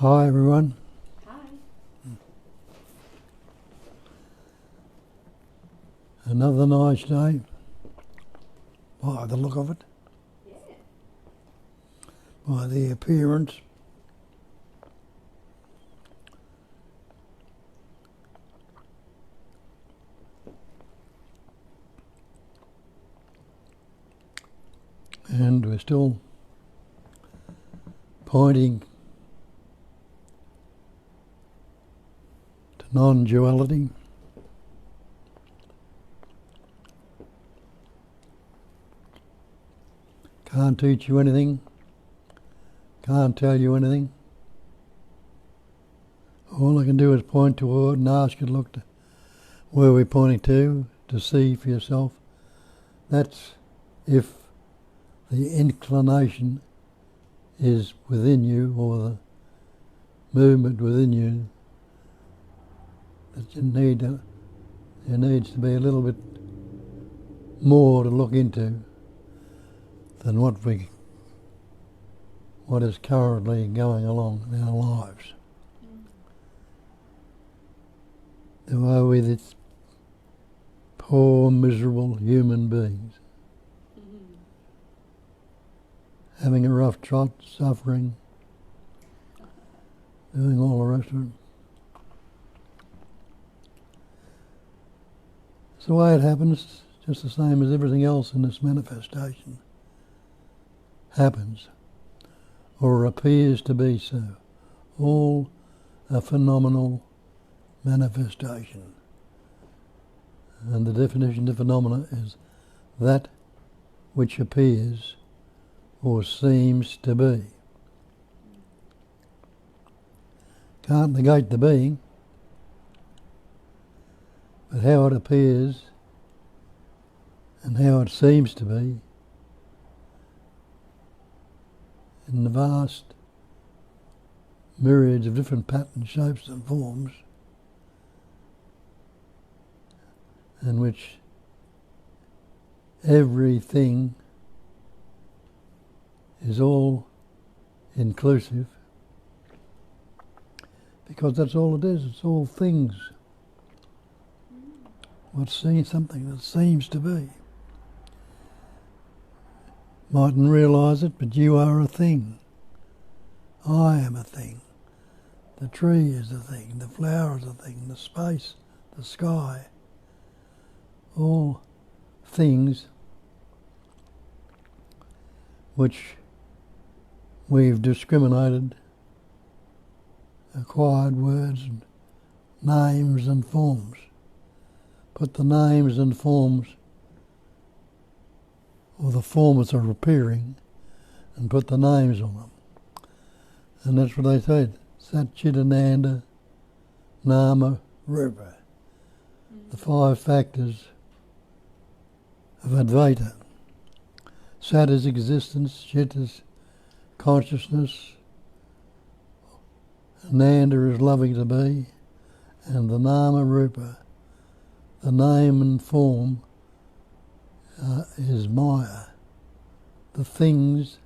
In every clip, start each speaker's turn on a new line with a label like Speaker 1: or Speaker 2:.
Speaker 1: Hi everyone.
Speaker 2: Hi.
Speaker 1: Another nice day, by the look of it,
Speaker 2: Yeah.
Speaker 1: by the appearance. And we're still pointing to non-duality. Can't teach you anything, can't tell you anything. All I can do is point toward and ask you to look to where we're pointing to see for yourself. That's if the inclination is within you, or the movement within you, that there needs to be a little bit more to look into than what is currently going along in our lives. The way with its poor, miserable human beings, having a rough trot, suffering, doing all the rest of it. It's the way it happens, just the same as everything else in this manifestation happens, or appears to be so. All a phenomenal manifestation. And the definition of phenomena is that which appears or seems to be. Can't negate the being, but how it appears and how it seems to be in the vast myriads of different patterns, shapes and forms, in which everything is all inclusive, because that's all it is. It's all things. What's seen, something that seems to be. Mightn't realise it, but you are a thing. I am a thing. The tree is a thing. The flower is a thing. The space, the sky. All things which we've discriminated, acquired words and names and forms. Put the names and forms, or the forms are appearing, and put the names on them. And that's what they say, Satchitananda Nama Rupa. The five factors of Advaita. Sat is existence, Chit is consciousness, Nanda is loving to be, and the Nama Rupa, the name and form, is Maya. The things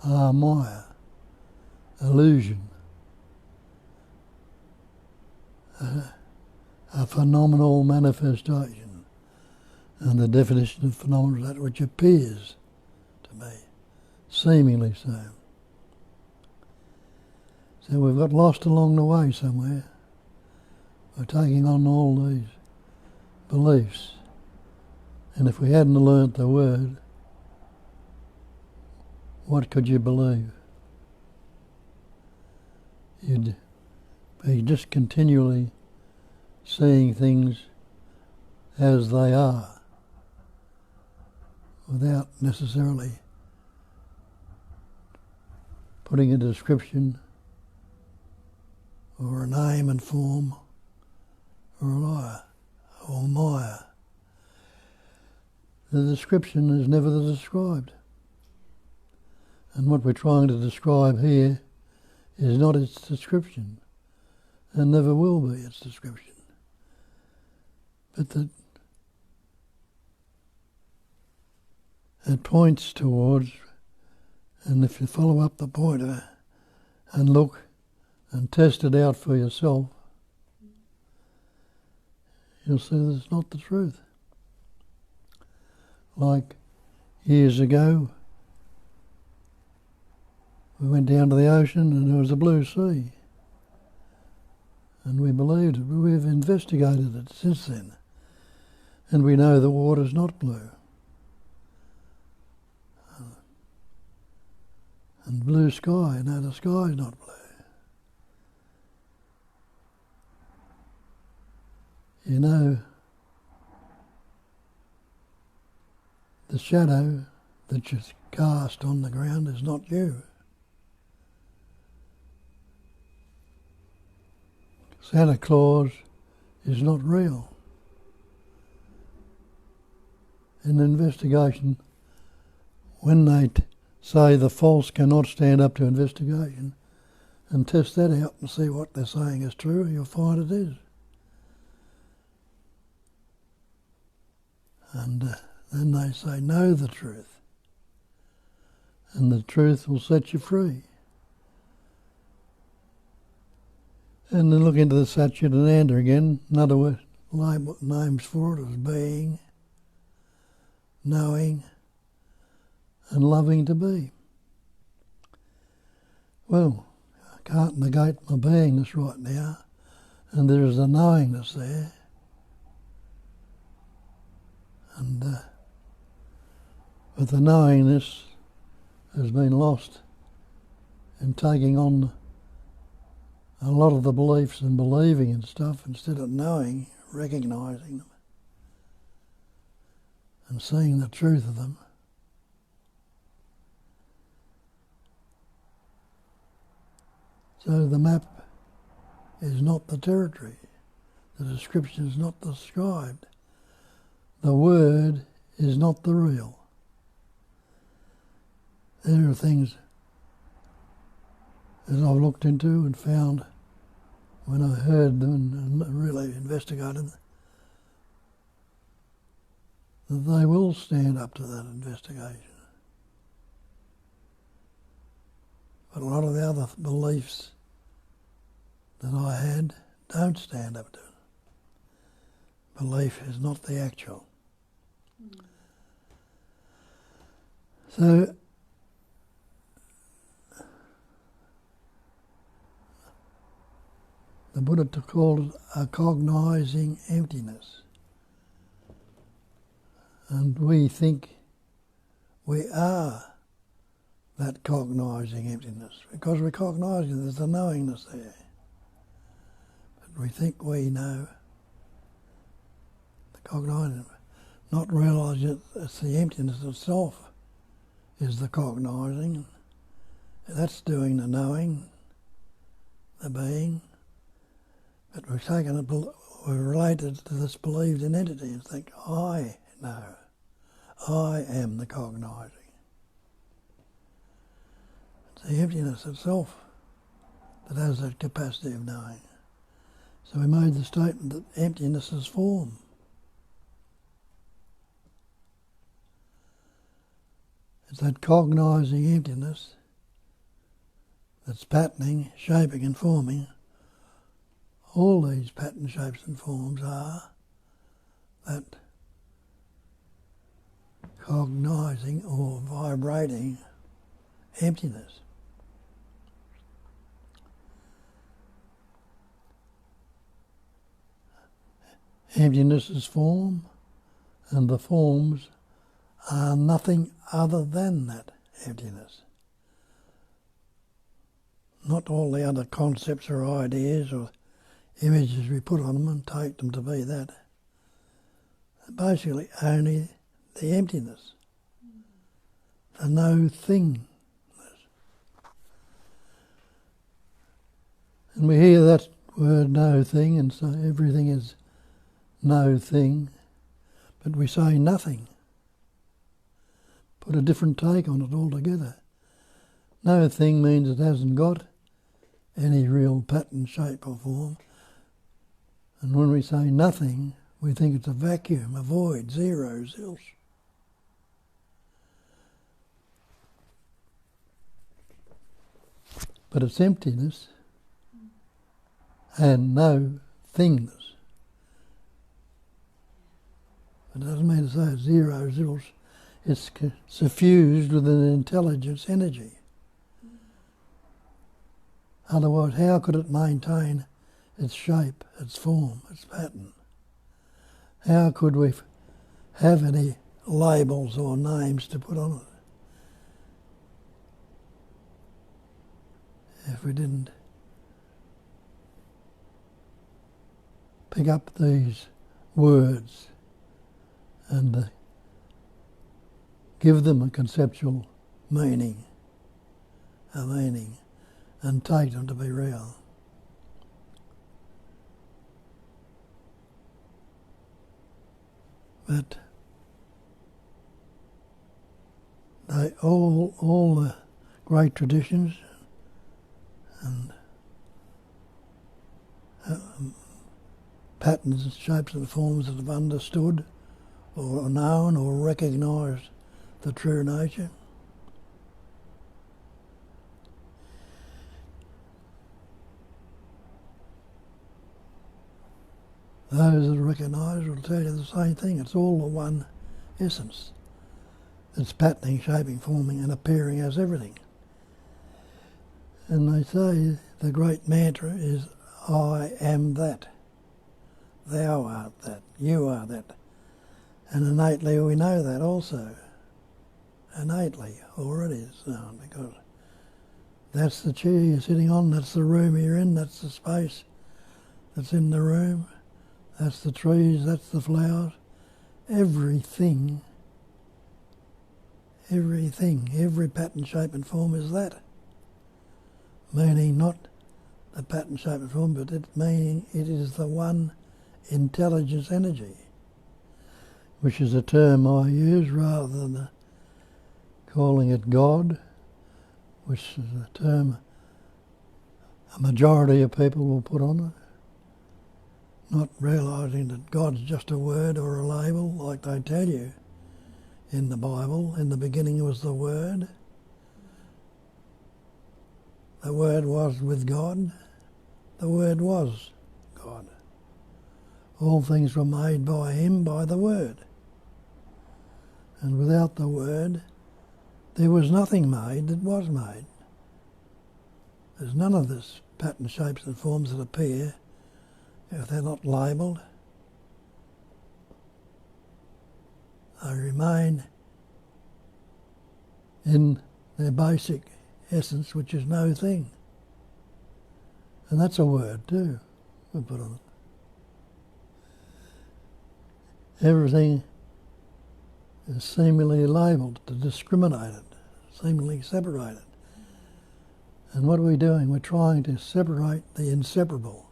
Speaker 1: are Maya, illusion, a phenomenal manifestation. And the definition of phenomenon is that which appears to be, seemingly so. So we've got lost along the way somewhere by taking on all these beliefs. And if we hadn't learnt the word, what could you believe? You'd be just continually seeing things as they are, without necessarily putting a description or a name and form or a liar or Maya. The description is never the described. And what we're trying to describe here is not its description, and never will be its description. But that it points towards, and if you follow up the pointer and look and test it out for yourself, you'll see that it's not the truth. Like years ago, we went down to the ocean and there was a blue sea. And we believed it, but we've investigated it since then. And we know the water's not blue. And blue sky, no, the sky's not blue. You know, the shadow that you cast on the ground is not you. Santa Claus is not real. In an investigation, when they say the false cannot stand up to investigation, and test that out and see what they're saying is true, you'll find it is. And then they say, know the truth. And the truth will set you free. And then look into the Satchitananda again. Another names for it is being, knowing, and loving to be. Well, I can't negate my beingness right now, and there is a knowingness there. And but the knowingness has been lost in taking on a lot of the beliefs and believing and stuff instead of knowing, recognising them and seeing the truth of them. So the map is not the territory. The description is not described. The word is not the real. There are things that I've looked into and found when I heard them and really investigated them, that they will stand up to that investigation. But a lot of the other beliefs that I had don't stand up to it. Belief is not the actual. So the Buddha called it a cognising emptiness. And we think we are that cognising emptiness because we're cognising, there's a knowingness there. But we think we know the cognising, not realising it's the emptiness itself is the cognising. That's doing the knowing, the being. But we've taken it, we're related to this believed in entity and think, I know, I am the cognising. It's the emptiness itself that has that capacity of knowing. So we made the statement that emptiness is form. It's that cognising emptiness that's patterning, shaping and forming. All these pattern shapes and forms are that cognising or vibrating emptiness. Emptiness is form, and the forms are nothing other than that emptiness. Not all the other concepts or ideas or images we put on them and take them to be that. Basically only the emptiness, the no thingness. And we hear that word no thing and so everything is no thing, but we say nothing. Put a different take on it altogether. No thing means it hasn't got any real pattern, shape or form. And when we say nothing, we think it's a vacuum, a void, zero, zilch. But it's emptiness. and no things. It doesn't mean to say it's zero zeros. It's suffused with an intelligence energy. Otherwise, how could it maintain its shape, its form, its pattern? How could we have any labels or names to put on it if we didn't pick up these words and give them a conceptual meaning, and take them to be real. But all the great traditions and patterns, shapes and forms that have understood or known or recognised the true nature, those that recognise will tell you the same thing. It's all the one essence. It's patterning, shaping, forming and appearing as everything. And they say the great mantra is, I am that. Thou art that. You are that. And innately we know that also. Innately already it's known, because that's the chair you're sitting on, that's the room you're in, that's the space that's in the room, that's the trees, that's the flowers. Everything, every pattern, shape and form is that. Meaning not the pattern, shape and form, but meaning it is the one intelligence energy, which is a term I use rather than calling it God, which is a term a majority of people will put on it, not realising that God's just a word or a label, like they tell you in the Bible. In the beginning was the Word. The Word was with God. The Word was God. All things were made by Him, by the Word. And without the Word, there was nothing made that was made. There's none of this pattern, shapes and forms that appear if they're not labelled. They remain in their basic essence, which is no thing. And that's a word too, we put on it. Everything is seemingly labelled to discriminate it, seemingly separated. And what are we doing? We're trying to separate the inseparable.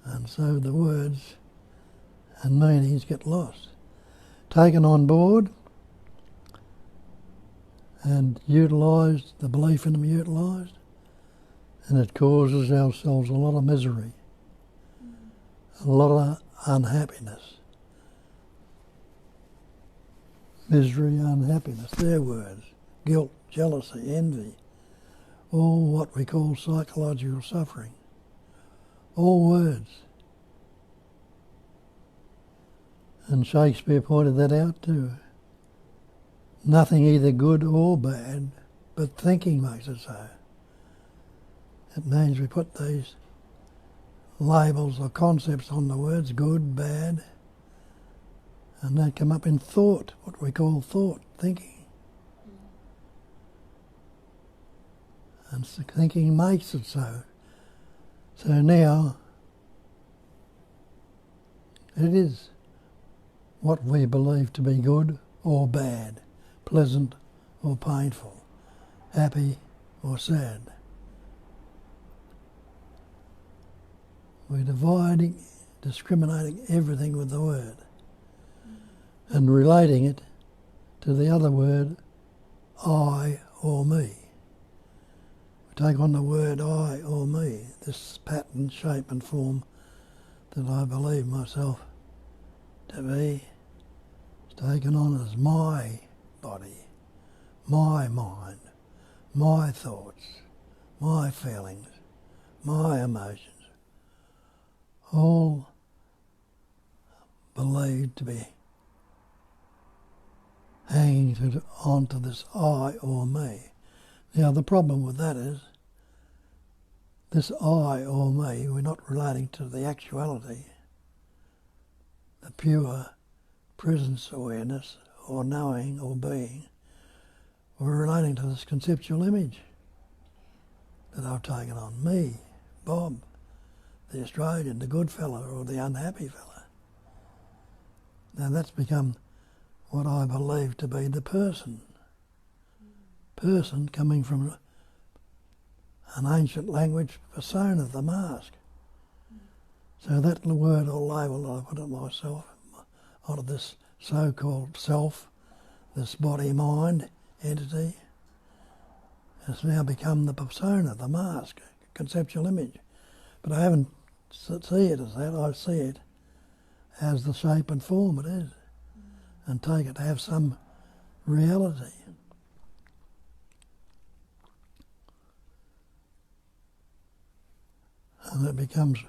Speaker 1: And so the words and meanings get lost. Taken on board and utilised, the belief in them utilised, and it causes ourselves a lot of misery, a lot of unhappiness. Misery, unhappiness, their words, guilt, jealousy, envy, all what we call psychological suffering. All words. And Shakespeare pointed that out too. Nothing either good or bad, but thinking makes it so. It means we put these labels or concepts on the words, good, bad, and they come up in thought, what we call thought, thinking. And thinking makes it so. So now it is what we believe to be good or bad, pleasant or painful, happy or sad. We're dividing, discriminating everything with the word and relating it to the other word, I or me. We take on the word I or me, this pattern, shape and form that I believe myself to be, is taken on as my body, my mind, my thoughts, my feelings, my emotions, all believed to be hanging onto this I or me. Now the problem with that is this I or me, we're not relating to the actuality, the pure presence awareness or knowing or being. We're relating to this conceptual image that I've taken on me, Bob, the Australian, the good fella or the unhappy fella. Now that's become what I believe to be the person. Person coming from an ancient language, persona, the mask. So that word or label that I put on myself, onto this so-called self, this body-mind entity, has now become the persona, the mask, conceptual image. But I haven't see it as that, I see it as the shape and form it is, and take it to have some reality. And it becomes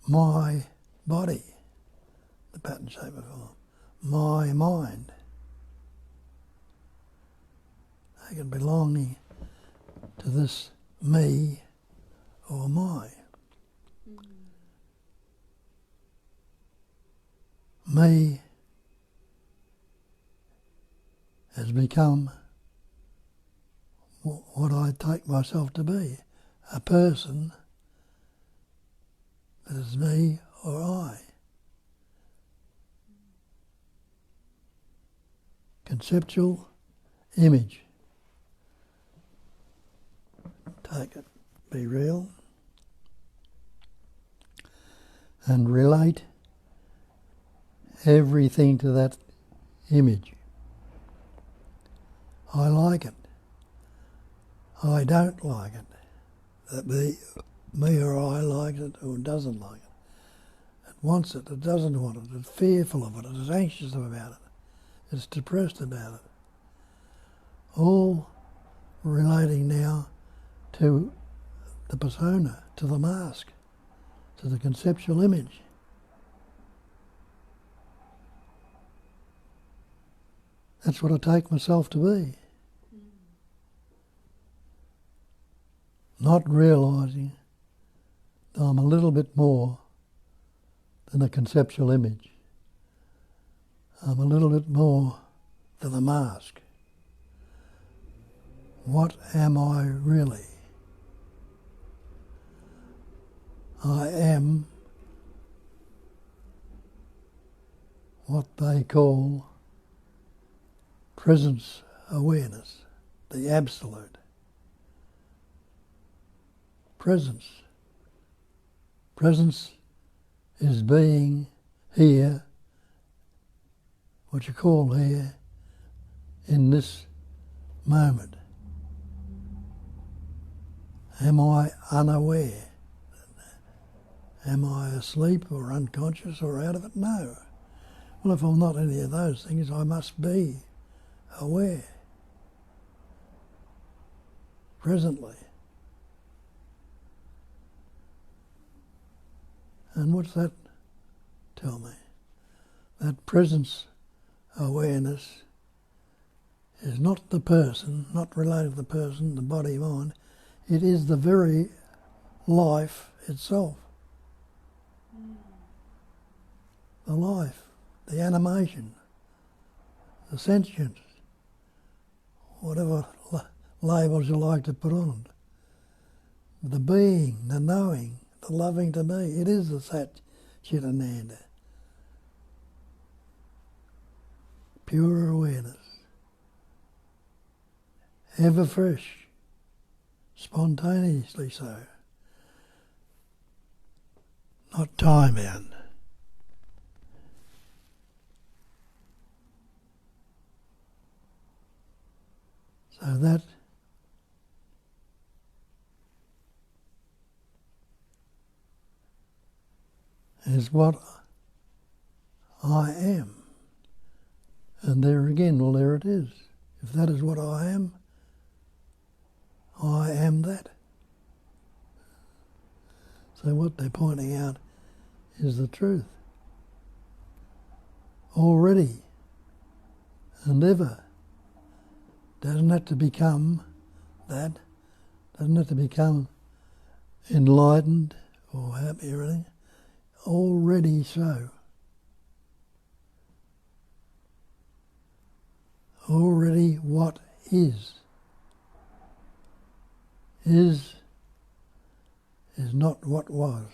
Speaker 1: my body, the pattern, shape and form, my mind. They can belonging to this me or my. Me has become what I take myself to be, a person that is me or I. Conceptual image. Take it, be real, and relate everything to that image. I like it. I don't like it. That me or I likes it or doesn't like it. It wants it, it doesn't want it, it's fearful of it, it's anxious about it, it's depressed about it. All relating now to the persona, to the mask, to the conceptual image. That's what I take myself to be. Not realising that I'm a little bit more than a conceptual image. I'm a little bit more than a mask. What am I really? I am what they call presence awareness, the absolute. Presence. Presence is being here, what you call here, in this moment. Am I unaware? Am I asleep or unconscious or out of it? No. Well, if I'm not any of those things, I must be aware. Presently. And what's that tell me? That presence awareness is not the person, not related to the person, the body, mind. It is the very life itself. The life, the animation, the sentience, whatever labels you like to put on it. The being, the knowing, the loving to be. It is the Sat Chit Ananda. Pure awareness. Ever fresh. Spontaneously so. Not time-bound. So that is what I am. And there again, well, there it is. If that is what I am, I am that. So what they're pointing out is the truth. Already and ever. Doesn't have to become that. Doesn't have to become enlightened or happy or anything. Already so. Already what is. Is not what was.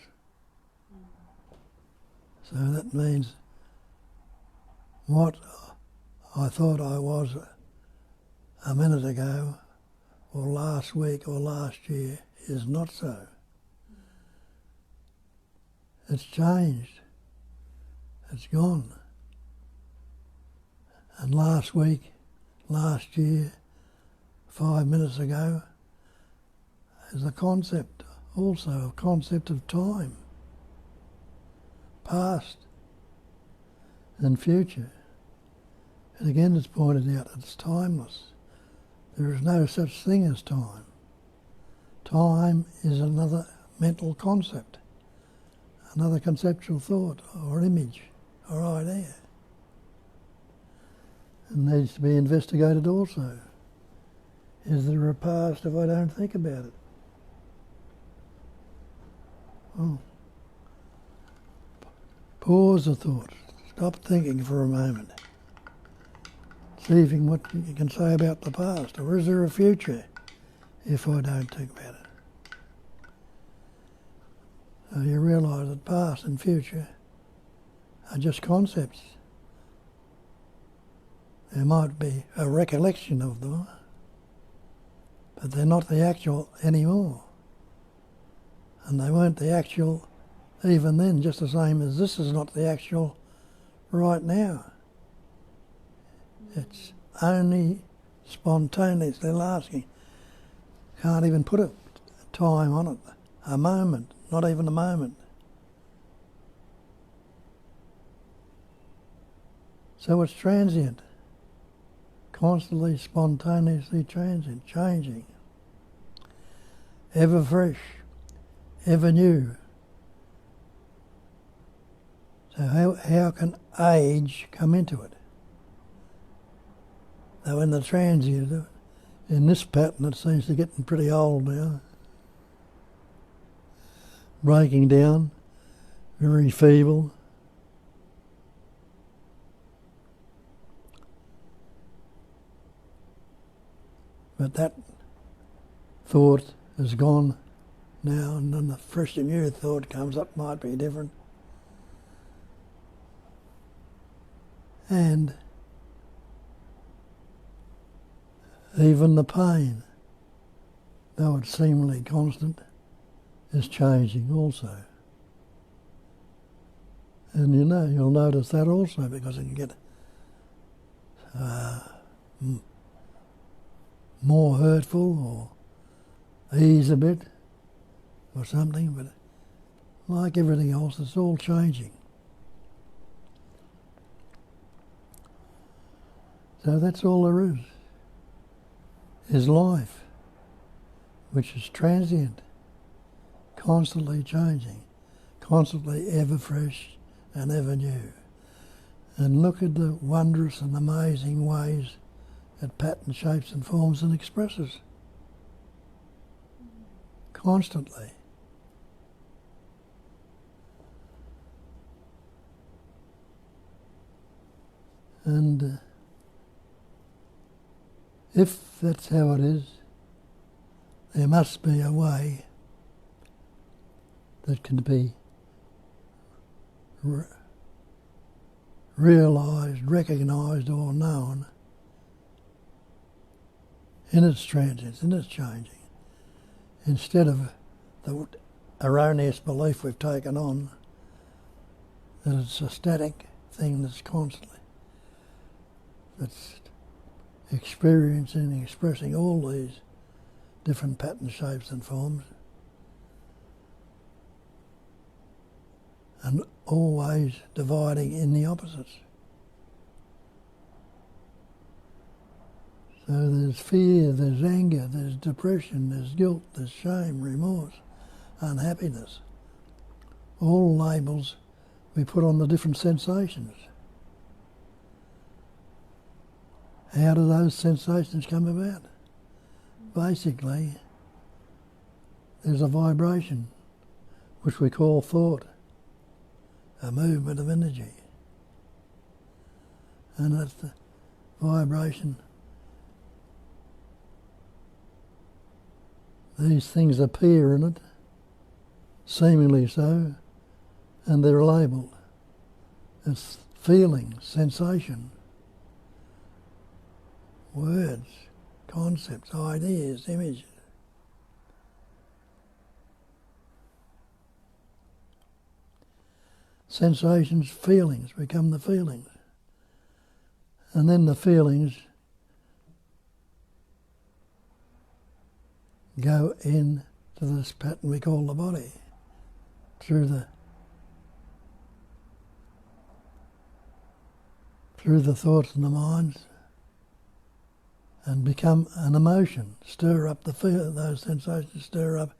Speaker 1: So that means what I thought I was a minute ago or last week or last year is not so. It's changed. It's gone. And last week, last year, 5 minutes ago, is a concept, also a concept of time, past and future. And again it's pointed out it's timeless. There is no such thing as time. Time is another mental concept, another conceptual thought or image or idea. It needs to be investigated also. Is there a past if I don't think about it? Oh. Pause the thought. Stop thinking for a moment. See what you can say about the past. Or is there a future if I don't think about it? So you realise that past and future are just concepts. There might be a recollection of them, but they're not the actual anymore. And they weren't the actual even then, just the same as this is not the actual right now. It's only spontaneously lasting. Can't even put a time on it, a moment, not even a moment. So it's transient, constantly, spontaneously transient, changing, ever fresh, ever new. So how can age come into it? Though in the transient, in this pattern it seems to be getting pretty old now. Breaking down, very feeble. But that thought is gone now, and then the fresh and new thought comes up, might be different. And even the pain, though it's seemingly constant, is changing also. And you'll notice that also, because it can get more hurtful or ease a bit or something, but like everything else, it's all changing. So that's all there is life, which is transient, constantly changing, constantly ever fresh and ever new. And look at the wondrous and amazing ways it patterns, shapes and forms and expresses. Constantly. And if that's how it is, there must be a way that can be realised, recognised or known in its transience, in its changing, instead of the erroneous belief we've taken on that it's a static thing that's constantly, that's experiencing and expressing all these different patterns, shapes and forms, and always dividing in the opposites. So there's fear, there's anger, there's depression, there's guilt, there's shame, remorse, unhappiness. All labels we put on the different sensations. How do those sensations come about? Basically, there's a vibration, which we call thought, a movement of energy. And that's the vibration. These things appear in it, seemingly so, and they're labelled. It's feeling, sensation, words, concepts, ideas, images. Sensations, feelings become the feelings. And then the feelings go into this pattern we call the body through the thoughts and the minds, and become an emotion, stir up those sensations, stir up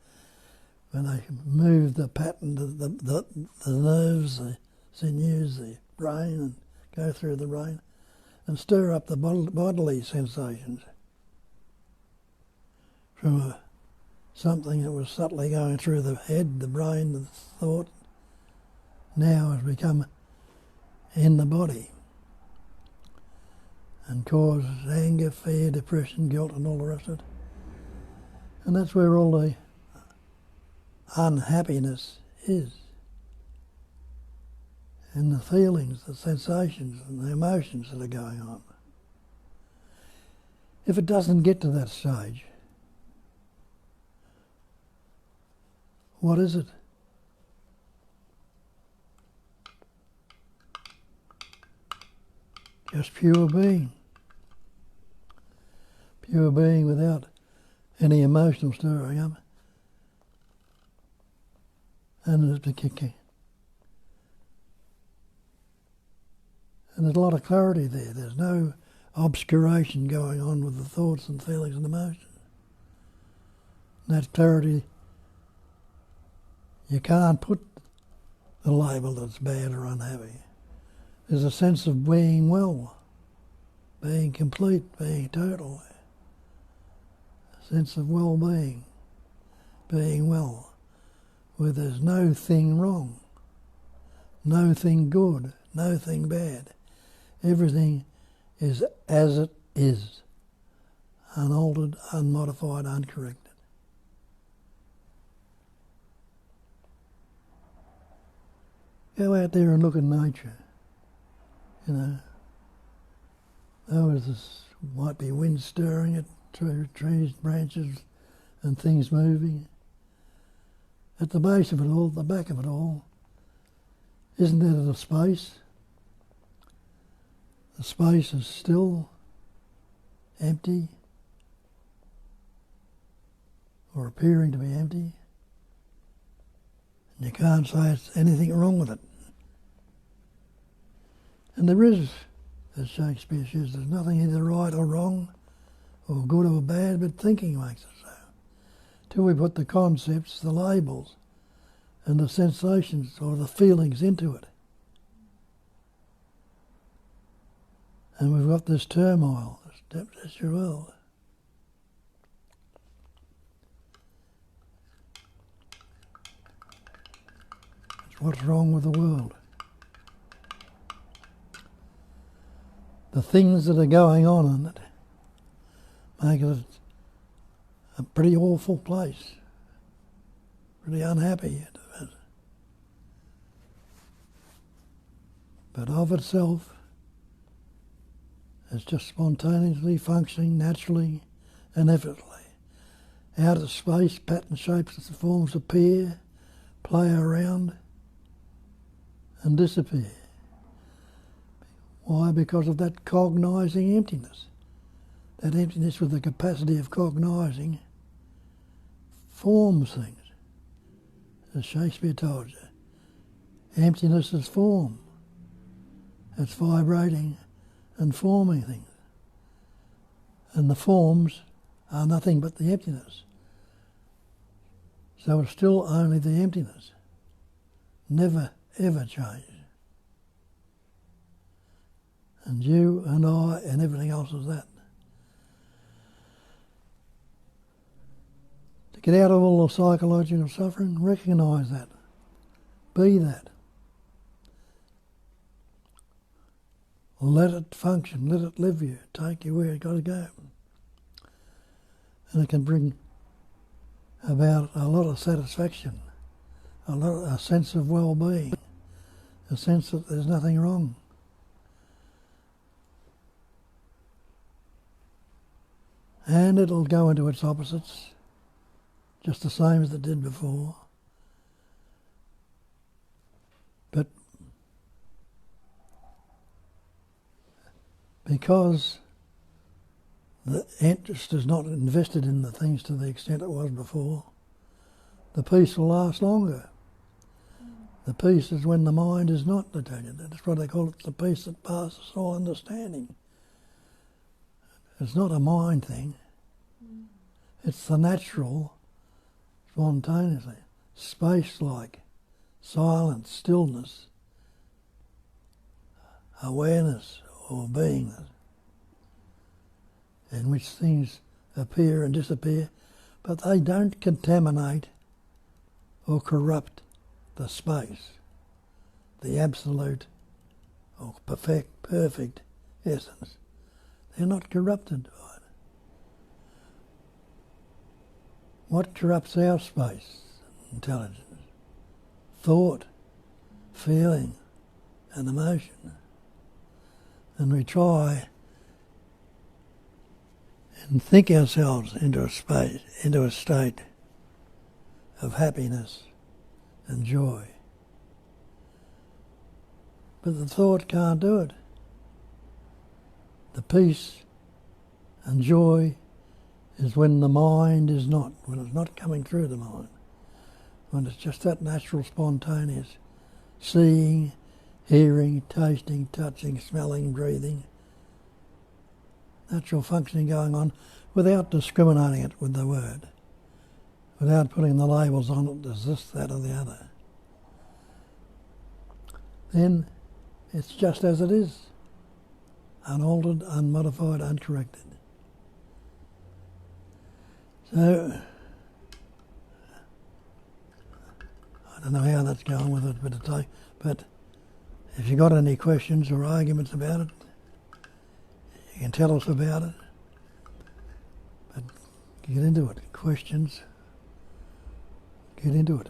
Speaker 1: when they move the pattern, the nerves, the sinews, the brain, and go through the brain, and stir up the bodily sensations from something that was subtly going through the head, the brain, the thought, now has become in the body and causes anger, fear, depression, guilt, and all the rest of it. And that's where all the unhappiness is. And the feelings, the sensations, and the emotions that are going on. If it doesn't get to that stage, what is it? Just pure being. Pure being without any emotional stirring up. And there's a lot of clarity there. There's no obscuration going on with the thoughts and feelings and emotions. And that clarity, you can't put the label that's bad or unhappy. There's a sense of being well, being complete, being total. A sense of well-being, being well, where there's no thing wrong, no thing good, no thing bad. Everything is as it is, unaltered, unmodified, uncorrected. Go out there and look at nature. You know, this might be wind stirring it through trees, branches, and things moving. At the base of it all, the back of it all, isn't there the space? The space is still, empty, or appearing to be empty. And you can't say there's anything wrong with it. And there is, as Shakespeare says, there's nothing either right or wrong, or good or bad, but thinking makes it so. Till we put the concepts, the labels, and the sensations or the feelings into it. And we've got this turmoil, this your world. It's what's wrong with the world. The things that are going on in it make it a pretty awful place, pretty unhappy. But of itself, it's just spontaneously functioning naturally and effortlessly. Out of space, pattern shapes and forms appear, play around, and disappear. Why? Because of that cognising emptiness. That emptiness with the capacity of cognising forms things. As Shakespeare told you, emptiness is form. It's vibrating and forming things. and the forms are nothing but the emptiness. So it's still only the emptiness. Never, ever change. And you and I and everything else is that. To get out of all the psychological suffering, recognise that. Be that. Let it function, let it live you, take you where it's got to go. And it can bring about a lot of satisfaction, a sense of well-being, a sense that there's nothing wrong. And it'll go into its opposites, just the same as it did before. But because the interest is not invested in the things to the extent it was before, the peace will last longer. The peace is when the mind is not attached. That's what they call it, the peace that passes all understanding. It's not a mind thing. It's the natural, spontaneously, space-like, silence, stillness, awareness or beingness, in which things appear and disappear, but they don't contaminate or corrupt the space, the absolute or perfect essence. They're not corrupted by it. What corrupts our space, intelligence? Thought, feeling and emotion. And we try and think ourselves into a state of happiness and joy. But the thought can't do it. The peace and joy is when the mind is not, when it's not coming through the mind, when it's just that natural, spontaneous seeing, hearing, tasting, touching, smelling, breathing, natural functioning going on without discriminating it with the word, without putting the labels on it as this, that or the other. Then it's just as it is, unaltered, unmodified, uncorrected. So, I don't know how that's going with it, but if you've got any questions or arguments about it, you can tell us about it. But get into it. Questions, get into it.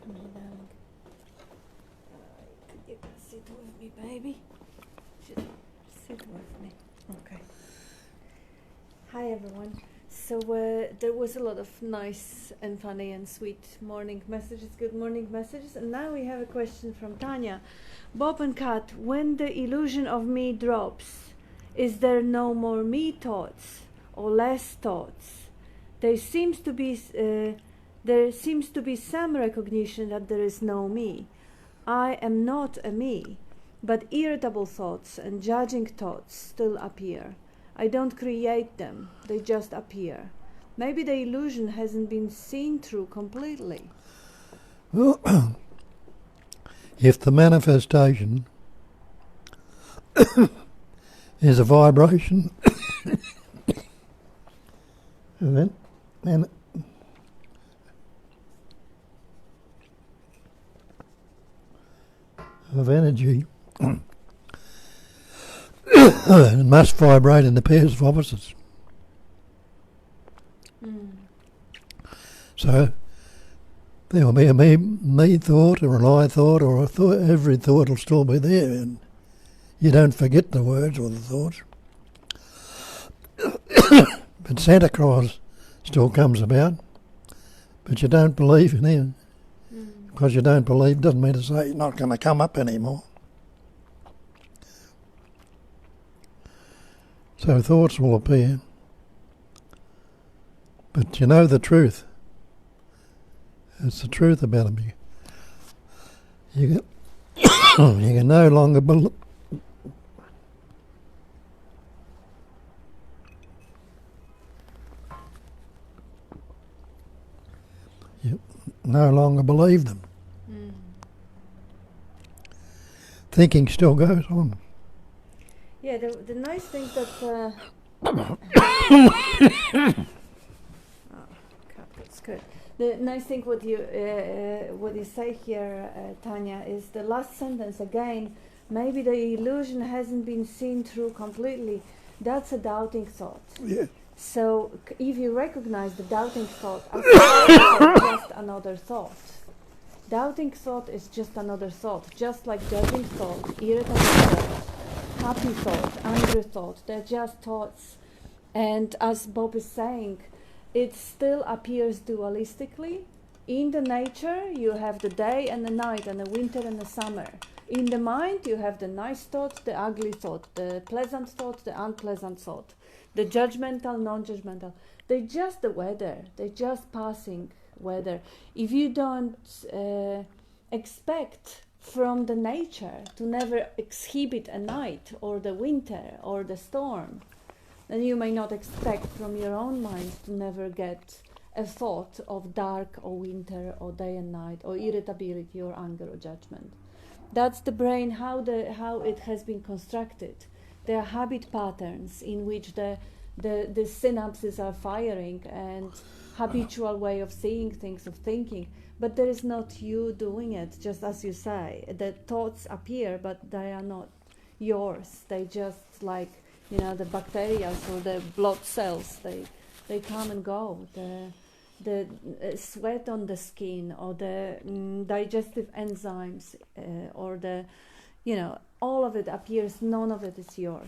Speaker 2: Come here, darling. You can sit with me, baby. Sit with me. Okay. Hi, everyone. So there was a lot of nice and funny and sweet morning messages, good morning messages, and now we have a question from Tanya. Bob and Kat, when the illusion of me drops, is there no more me thoughts or less thoughts? There seems to be some recognition that there is no me. I am not a me, but irritable thoughts and judging thoughts still appear. I don't create them, they just appear. Maybe the illusion hasn't been seen through completely.
Speaker 1: Well, if the manifestation is a vibration, and of energy, it must vibrate in the pairs of opposites. So there will be a me thought or an I thought or a thought. Every thought will still be there, and you don't forget the words or the thoughts. But Santa Claus still comes about, but you don't believe in him. Because you don't believe doesn't mean to say he's not going to come up anymore. So thoughts will appear. But you know the truth. It's the truth about them. You can no longer no longer believe them. Thinking still goes on.
Speaker 2: Yeah, the nice thing that that's good. The nice thing what you say here, Tanya, is the last sentence again. Maybe the illusion hasn't been seen through completely. That's a doubting thought.
Speaker 1: Yeah.
Speaker 2: So if you recognize the doubting thought as just another thought. Doubting thought is just another thought, just like judging thought, irritable thought, happy thought, angry thought. They're just thoughts. And as Bob is saying, it still appears dualistically. In the nature, you have the day and the night, and the winter and the summer. In the mind, you have the nice thought, the ugly thought, the pleasant thought, the unpleasant thought, the judgmental, non-judgmental. They're just the weather. They're just passing weather. If you don't expect from the nature to never exhibit a night or the winter or the storm, then you may not expect from your own mind to never get a thought of dark or winter or day and night or irritability or anger or judgment. That's the brain, how it has been constructed. There are habit patterns in which the synapses are firing and habitual way of seeing things, of thinking. But there is not you doing it, just as you say. The thoughts appear, but they are not yours. They just like, the bacteria or the blood cells, they come and go. The sweat on the skin or the digestive enzymes or the, all of it appears, none of it is yours.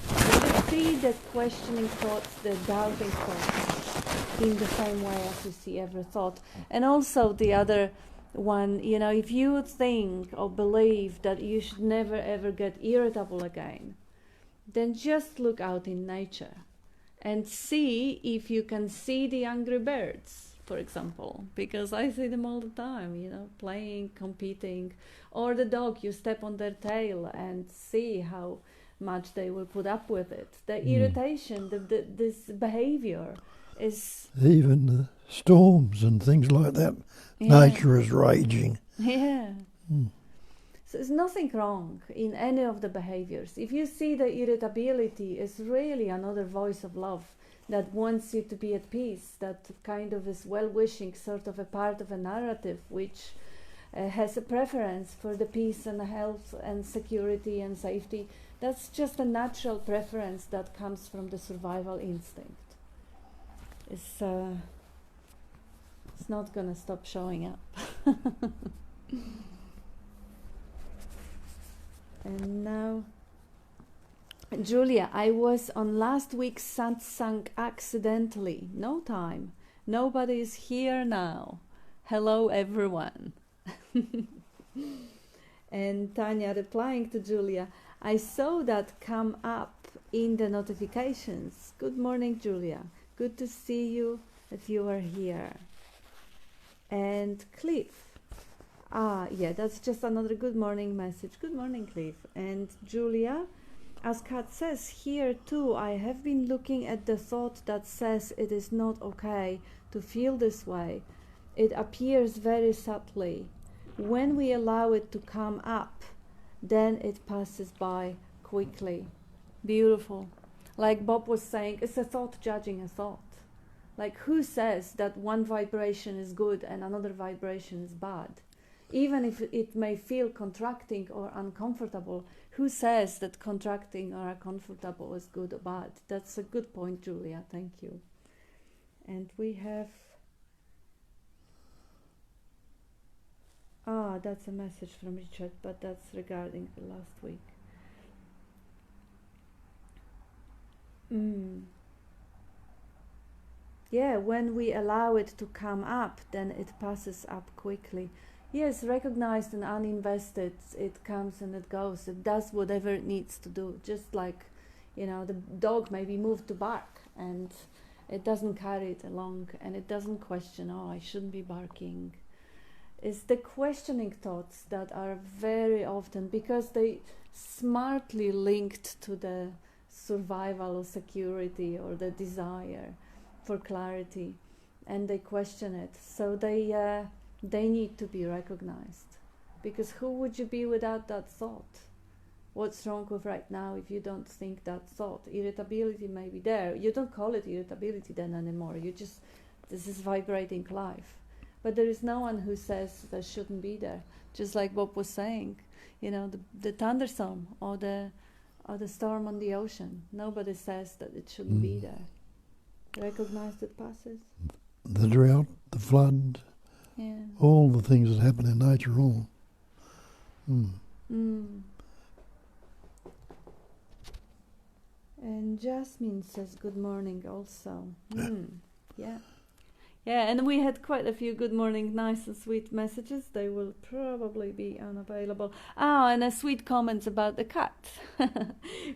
Speaker 2: So you see the questioning thoughts, the doubting thoughts in the same way as you see every thought. And also the other one, if you think or believe that you should never ever get irritable again, then just look out in nature and see if you can see the angry birds, for example, because I see them all the time, playing, competing, or the dog, you step on their tail and see how much they will put up with it. The irritation, this behavior is...
Speaker 1: Even the storms and things like that, nature is raging.
Speaker 2: Yeah. So there's nothing wrong in any of the behaviors. If you see the irritability is really another voice of love that wants you to be at peace, that kind of is well-wishing, sort of a part of a narrative which has a preference for the peace and the health and security and safety. That's just a natural preference that comes from the survival instinct. It's not going to stop showing up. And now, Julia, I was on last week's satsang accidentally. No time. Nobody is here now. Hello, everyone. And Tanya replying to Julia, I saw that come up in the notifications. Good morning, Julia. Good to see you that you are here. And Cliff. Yeah, that's just another good morning message. Good morning, Cliff. And Julia, as Kat says here too, I have been looking at the thought that says it is not okay to feel this way. It appears very subtly. When we allow it to come up, then it passes by quickly. Beautiful. Like Bob was saying, it's a thought judging a thought. Like who says that one vibration is good and another vibration is bad? Even if it may feel contracting or uncomfortable, who says that contracting or uncomfortable is good or bad? That's a good point, Julia. Thank you. And we have... that's a message from Richard, but that's regarding the last week. Yeah, when we allow it to come up, then it passes up quickly. Yes, recognized and uninvested, it comes and it goes. It does whatever it needs to do. Just like, the dog may be moved to bark and it doesn't carry it along and it doesn't question, I shouldn't be barking. is the questioning thoughts that are very often, because they smartly linked to the survival or security or the desire for clarity, and they question it. So they need to be recognized, because who would you be without that thought? What's wrong with right now if you don't think that thought? Irritability may be there. You don't call it irritability then anymore. You just, this is vibrating life. But there is no one who says that shouldn't be there. Just like Bob was saying, you know, the thunderstorm or the storm on the ocean. Nobody says that it shouldn't be there. Recognize that passes.
Speaker 1: The drought, the flood, all the things that happen in nature, all.
Speaker 2: And Jasmine says good morning also. Yeah, and we had quite a few good morning, nice and sweet messages. They will probably be unavailable. And a sweet comments about the cat,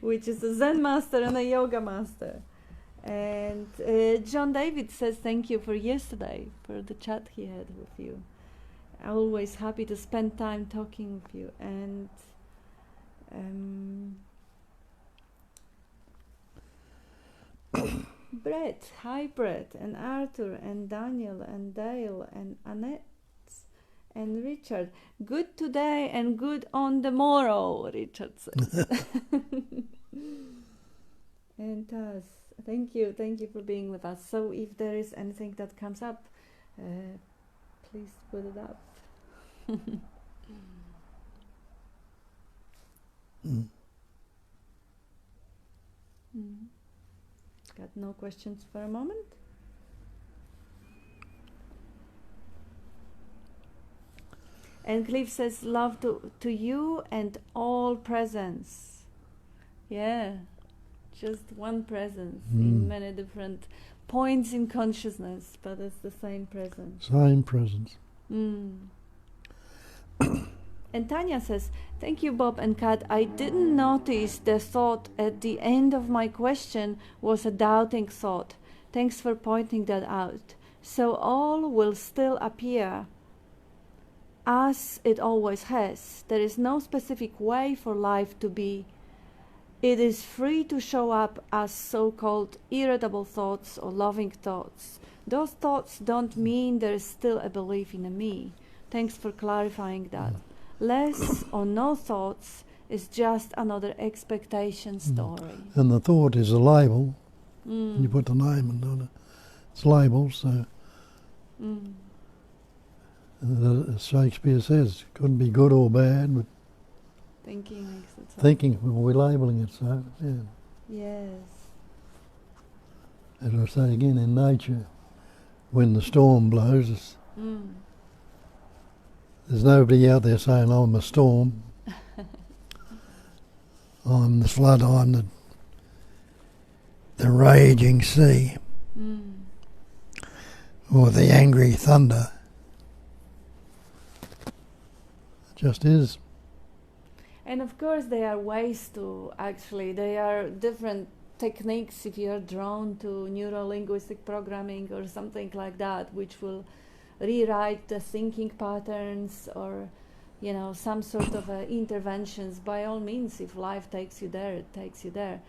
Speaker 2: which is a Zen master and a yoga master. And John David says thank you for yesterday, for the chat he had with you. Always happy to spend time talking with you. And Brett, hi Brett, and Arthur, and Daniel, and Dale, and Annette, and Richard. Good today and good on the morrow, Richard says. And Taz, thank you for being with us. So if there is anything that comes up, please put it up. Got no questions for a moment? And Cliff says, love to you and all presence. Yeah, just one presence in many different points in consciousness, but it's the same presence.
Speaker 1: Same presence.
Speaker 2: And Tanya says, thank you, Bob and Kat. I didn't notice the thought at the end of my question was a doubting thought. Thanks for pointing that out. So all will still appear as it always has. There is no specific way for life to be. It is free to show up as so-called irritable thoughts or loving thoughts. Those thoughts don't mean there is still a belief in a me. Thanks for clarifying that. Less or no thoughts is just another expectation story.
Speaker 1: And the thought is a label. You put the name on it. It's labels, so as Shakespeare says, it couldn't be good or bad, but
Speaker 2: thinking makes it so.
Speaker 1: Thinking, well, we're labelling it, so, yeah.
Speaker 2: Yes.
Speaker 1: As I say again, in nature, when the storm blows, there's nobody out there saying, I'm a storm, I'm the flood, I'm the raging sea, or the angry thunder. It just is.
Speaker 2: And of course there are ways to actually, there are different techniques if you're drawn to neuro-linguistic programming or something like that, which will rewrite the thinking patterns or, you know, some sort of interventions. By all means, if life takes you there, it takes you there.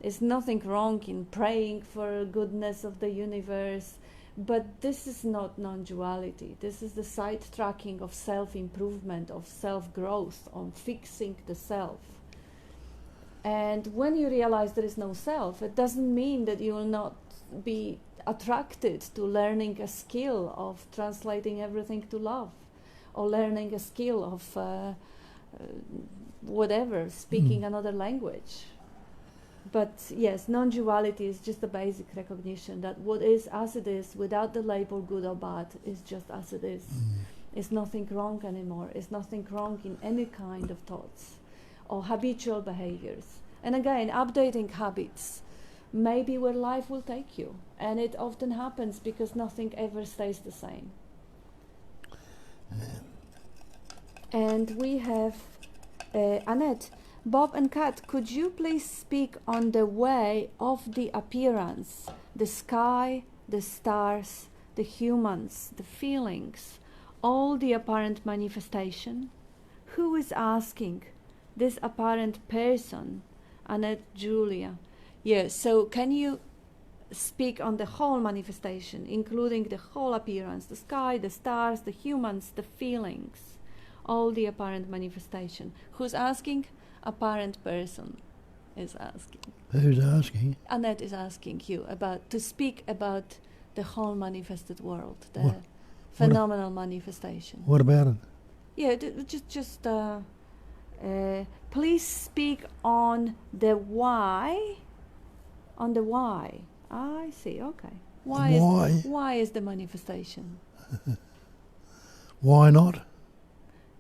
Speaker 2: There's nothing wrong in praying for goodness of the universe, but this is not non-duality. This is the sidetracking of self-improvement, of self-growth, on fixing the self. And when you realize there is no self, it doesn't mean that you will not be attracted to learning a skill of translating everything to love, or learning a skill of whatever, speaking another language. But yes, non-duality is just the basic recognition that what is as it is, without the label good or bad, is just as it is. It's nothing wrong anymore. It's nothing wrong in any kind of thoughts or habitual behaviors. And again, updating habits may be where life will take you. And it often happens because nothing ever stays the same. And we have Annette. Bob and Kat, could you please speak on the way of the appearance, the sky, the stars, the humans, the feelings, all the apparent manifestation. Who is asking? This apparent person, Annette, Julia. Yes, so can you speak on the whole manifestation, including the whole appearance, the sky, the stars, the humans, the feelings, all the apparent manifestation? Who's asking? Apparent person is asking.
Speaker 1: Who's asking?
Speaker 2: Annette is asking you to speak about the whole manifested world, the
Speaker 1: What?
Speaker 2: phenomenal manifestation.
Speaker 1: What about it?
Speaker 2: Yeah, please speak on the why. On the why. I see. Okay. Why is the manifestation?
Speaker 1: Why not?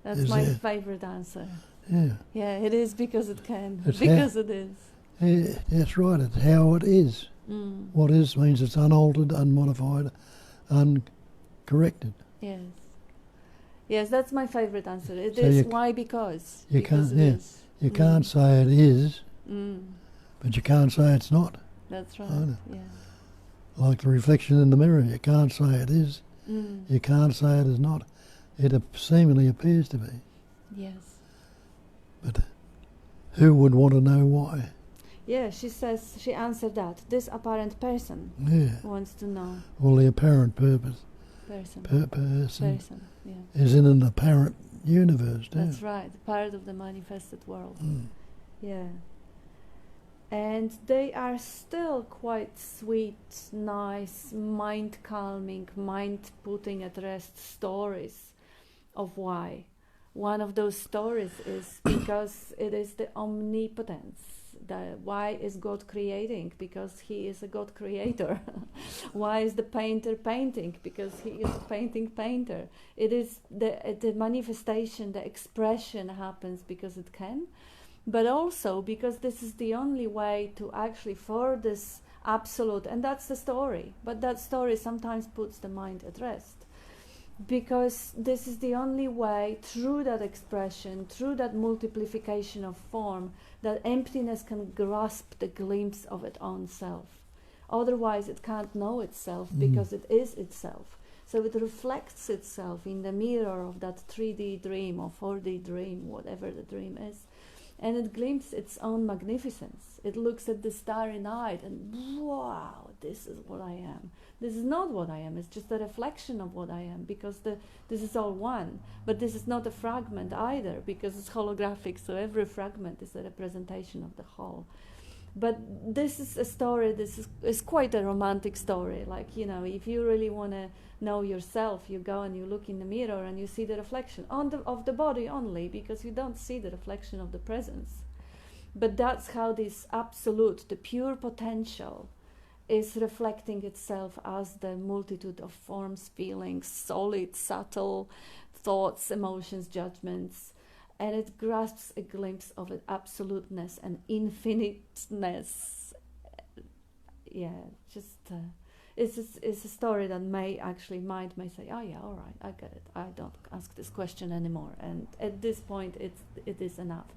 Speaker 2: That's
Speaker 1: Is
Speaker 2: my
Speaker 1: it?
Speaker 2: favorite answer.
Speaker 1: Yeah.
Speaker 2: Yeah, it is because it can.
Speaker 1: It's
Speaker 2: Because it is.
Speaker 1: Yeah, that's right. It's how it is.
Speaker 2: Mm.
Speaker 1: What is means it's unaltered, unmodified, uncorrected.
Speaker 2: Yes. Yes, that's my favorite answer. It
Speaker 1: So
Speaker 2: is why because.
Speaker 1: You
Speaker 2: Because
Speaker 1: can't.
Speaker 2: it
Speaker 1: Yeah.
Speaker 2: is.
Speaker 1: You can't say it is,
Speaker 2: Mm.
Speaker 1: but you can't say it's not.
Speaker 2: That's right.
Speaker 1: Either.
Speaker 2: Yeah.
Speaker 1: Like the reflection in the mirror, you can't say it is.
Speaker 2: Mm.
Speaker 1: You can't say it is not. It seemingly appears to be.
Speaker 2: Yes.
Speaker 1: But who would want to know why?
Speaker 2: Yeah, she answered that. This apparent person
Speaker 1: Yeah.
Speaker 2: wants to know.
Speaker 1: Well, the apparent purpose
Speaker 2: Person.
Speaker 1: person
Speaker 2: Person, yeah.
Speaker 1: is in an apparent universe, too.
Speaker 2: That's right, part of the manifested world.
Speaker 1: Mm.
Speaker 2: Yeah. And they are still quite sweet, nice, mind-calming, mind-putting at rest stories of why. One of those stories is because it is the omnipotence. Why is God creating? Because He is a God creator. Why is the painter painting? Because He is a painting painter. It is the manifestation, the expression happens because it can, but also because this is the only way to actually, for this absolute, and that's the story, but that story sometimes puts the mind at rest. Because this is the only way, through that expression, through that multiplication of form, that emptiness can grasp the glimpse of its own self. Otherwise it can't know itself, because it is itself. So it reflects itself in the mirror of that 3D dream or 4D dream, whatever the dream is. And it glimpses its own magnificence. It looks at the starry night and, wow, this is what I am. This is not what I am, it's just a reflection of what I am, because this is all one. But this is not a fragment either, because it's holographic, so every fragment is a representation of the whole. But this is a story, this is quite a romantic story. Like, you know, if you really want to know yourself, you go and you look in the mirror and you see the reflection of the body only, because you don't see the reflection of the presence. But that's how this absolute, the pure potential, is reflecting itself as the multitude of forms, feelings, solid, subtle thoughts, emotions, judgments, and it grasps a glimpse of it, absoluteness and infiniteness. Yeah, just it's a story that mind may say, oh yeah, all right, I get it. I don't ask this question anymore. And at this point, it is enough.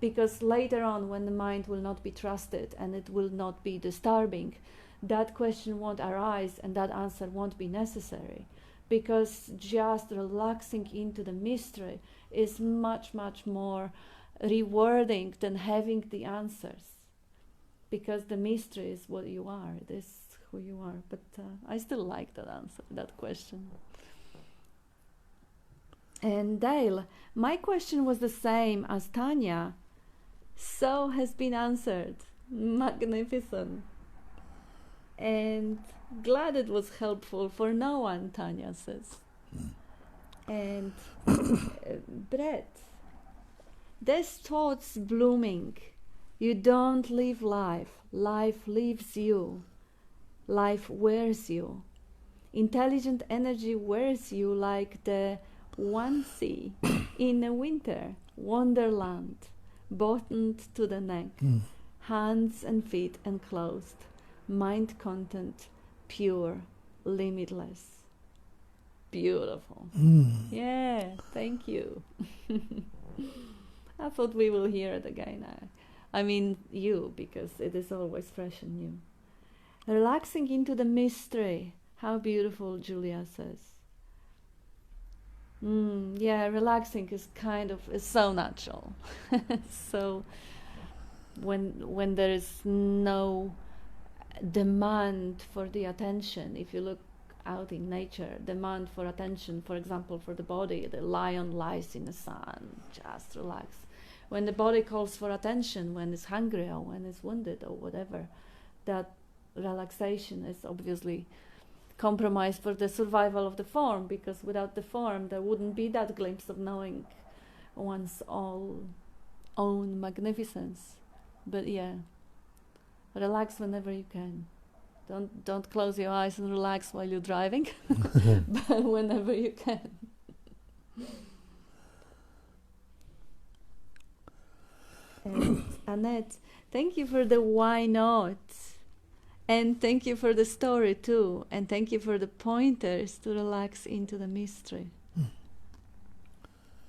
Speaker 2: Because later on, when the mind will not be trusted and it will not be disturbing, that question won't arise and that answer won't be necessary, because just relaxing into the mystery is much, much more rewarding than having the answers, because the mystery is what you are, it is who you are. But I still like that answer, that question. And Dale, my question was the same as Tanya, so has been answered. Magnificent. And glad it was helpful for no one, Tanya says. And Brett, there's thoughts blooming. You don't live life. Life lives you. Life wears you. Intelligent energy wears you like the onesie in a winter wonderland, buttoned to the neck, hands and feet enclosed. Mind content, pure, limitless, beautiful. Yeah, thank you. I thought we will hear it again. I mean you, because it is always fresh and new. Relaxing into the mystery. How beautiful, Julia says. Yeah, relaxing is so natural. So when there is no demand for the attention, if you look out in nature, demand for attention, for example, for the body, the lion lies in the sun, just relax. When the body calls for attention, when it's hungry or when it's wounded or whatever, that relaxation is obviously compromised for the survival of the form, because without the form there wouldn't be that glimpse of knowing one's own magnificence. But yeah, relax whenever you can. Don't close your eyes and relax while you're driving, but whenever you can. And Annette, thank you for the why not. And thank you for the story too. And thank you for the pointers to relax into the mystery.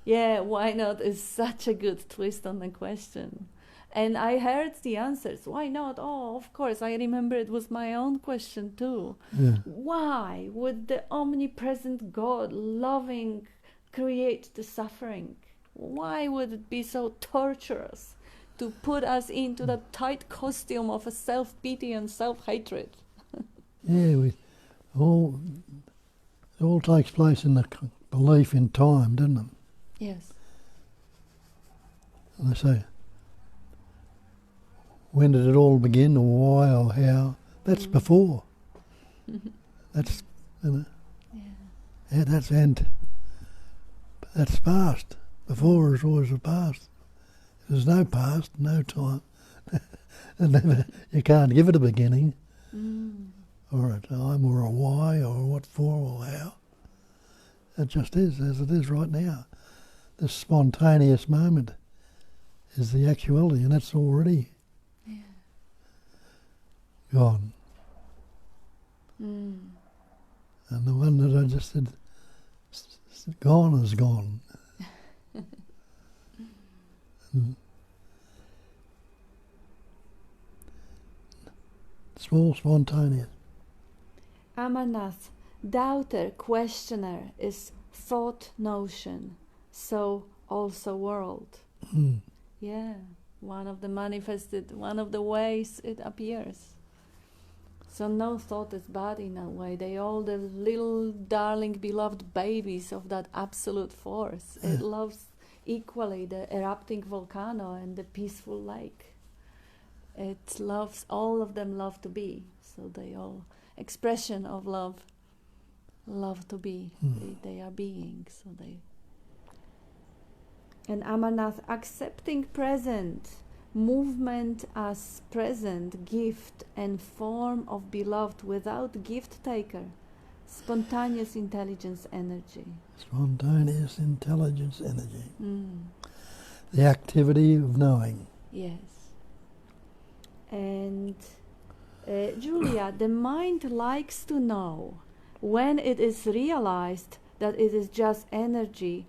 Speaker 2: Yeah, why not is such a good twist on the question. And I heard the answers. Why not? Oh, of course. I remember it was my own question too.
Speaker 1: Yeah.
Speaker 2: Why would the omnipresent God, loving, create the suffering? Why would it be so torturous to put us into that tight costume of a self-pity and self-hatred?
Speaker 1: Yeah, it all takes place in the belief in time, doesn't it?
Speaker 2: Yes.
Speaker 1: And they say, when did it all begin, or why, or how? That's before. That's,
Speaker 2: Yeah.
Speaker 1: yeah, that's past. Before is always the past. There's no past, no time. And you can't give it a beginning, or a time, or a why, or what for, or how. It just is as it is right now. This spontaneous moment is the actuality, and that's already gone. And the one that I just said, gone is gone. It's all spontaneous.
Speaker 2: Amarnath, doubter, questioner is thought notion, so also world. Yeah, one of the ways it appears. So no thought is bad in a way. They all the little darling beloved babies of that absolute force. It loves equally the erupting volcano and the peaceful lake. It loves, all of them love to be. So they all expression of love to be. They are being. So they. And Amarnath, accepting present, movement as present, gift and form of beloved without gift taker, spontaneous intelligence energy.
Speaker 1: Spontaneous intelligence energy. The activity of knowing.
Speaker 2: Yes. And Julia, the mind likes to know when it is realized that it is just energy,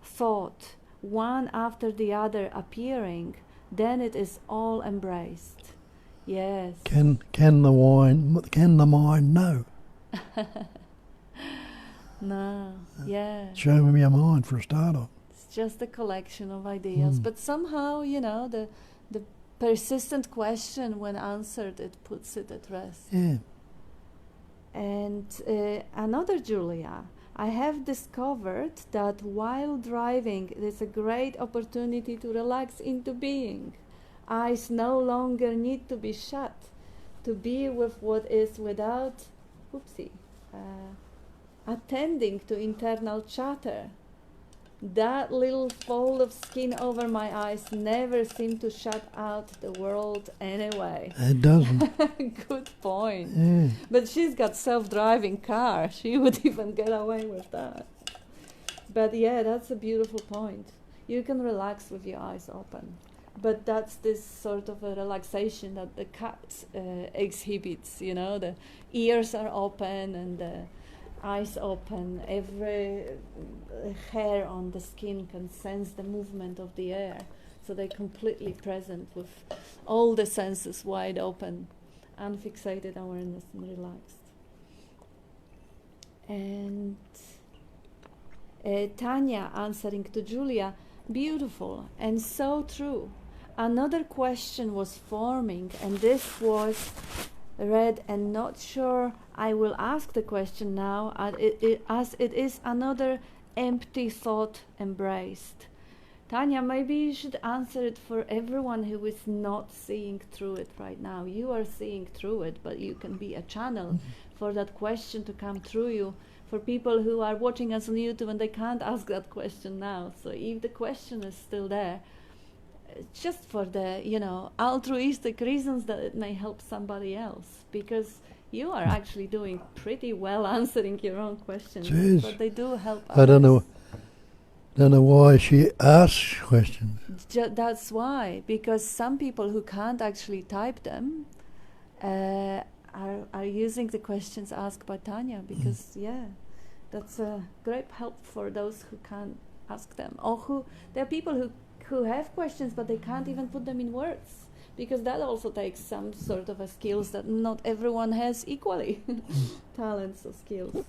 Speaker 2: thought, one after the other appearing, then it is all embraced. Yes.
Speaker 1: Can the mind know?
Speaker 2: No. Yeah.
Speaker 1: Show me your mind for a start off.
Speaker 2: It's just a collection of ideas, but somehow, the persistent question, when answered, it puts it at rest.
Speaker 1: Yeah.
Speaker 2: And another Julia, I have discovered that while driving, it is a great opportunity to relax into being. Eyes no longer need to be shut, to be with what is without, attending to internal chatter. That little fold of skin over my eyes never seemed to shut out the world anyway.
Speaker 1: It doesn't.
Speaker 2: Good point.
Speaker 1: Yeah.
Speaker 2: But she's got self-driving car. She would even get away with that. But yeah, that's a beautiful point. You can relax with your eyes open. But that's this sort of a relaxation that the cat exhibits, the ears are open and the eyes open, every hair on the skin can sense the movement of the air. So they're completely present with all the senses wide open, unfixated awareness and relaxed. And Tanya answering to Julia, beautiful and so true. Another question was forming, and this was read, and not sure I will ask the question now, as it is another empty thought embraced. Tanya, maybe you should answer it for everyone who is not seeing through it right now. You are seeing through it, but you can be a channel for that question to come through you. For people who are watching us on YouTube and they can't ask that question now. So if the question is still there, just for the, altruistic reasons that it may help somebody else. Because you are actually doing pretty well answering your own questions.
Speaker 1: Jeez.
Speaker 2: But they do help
Speaker 1: I don't
Speaker 2: others.
Speaker 1: know why she asks questions.
Speaker 2: That's why, because some people who can't actually type them are using the questions asked by Tanya, because that's a great help for those who can't ask them, or there are people who have questions but they can't even put them in words, because that also takes some sort of a skills that not everyone has equally, talents or skills.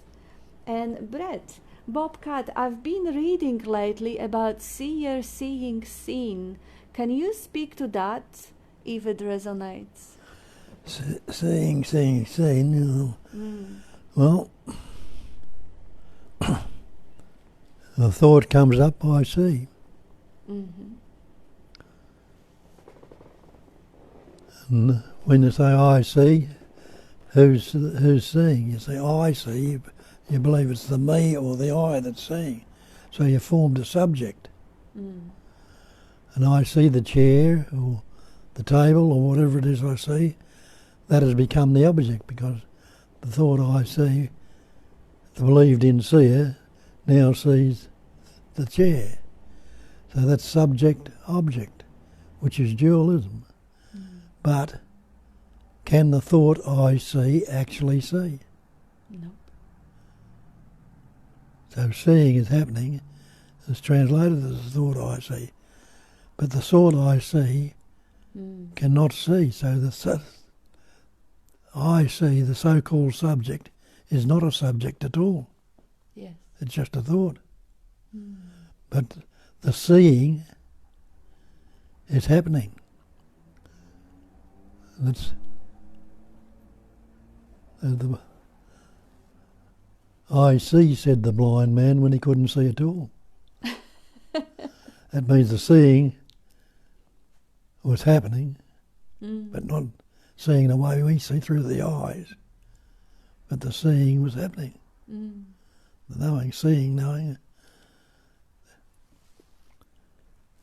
Speaker 2: And Brett, Bobcat, I've been reading lately about seer seeing seen. Can you speak to that, if it resonates?
Speaker 1: Seeing, seen. Well, a thought comes up, I see.
Speaker 2: Mm-hmm.
Speaker 1: And when you say I see, who's seeing? You say I see, you believe it's the me or the I that's seeing. So you formed a subject.
Speaker 2: Mm.
Speaker 1: And I see the chair or the table or whatever it is I see, that has become the object, because the thought I see, the believed in seer, now sees the chair. So that's subject-object, which is dualism. But can the thought I see actually see?
Speaker 2: Nope.
Speaker 1: So seeing is happening, it's translated as the thought I see. But the thought I see cannot see, so the I see, the so-called subject, is not a subject at all.
Speaker 2: Yes.
Speaker 1: It's just a thought. But the seeing is happening. That's I see, said the blind man when he couldn't see at all. That means the seeing was happening, but not seeing the way we see through the eyes. But the seeing was happening. The knowing, seeing, knowing.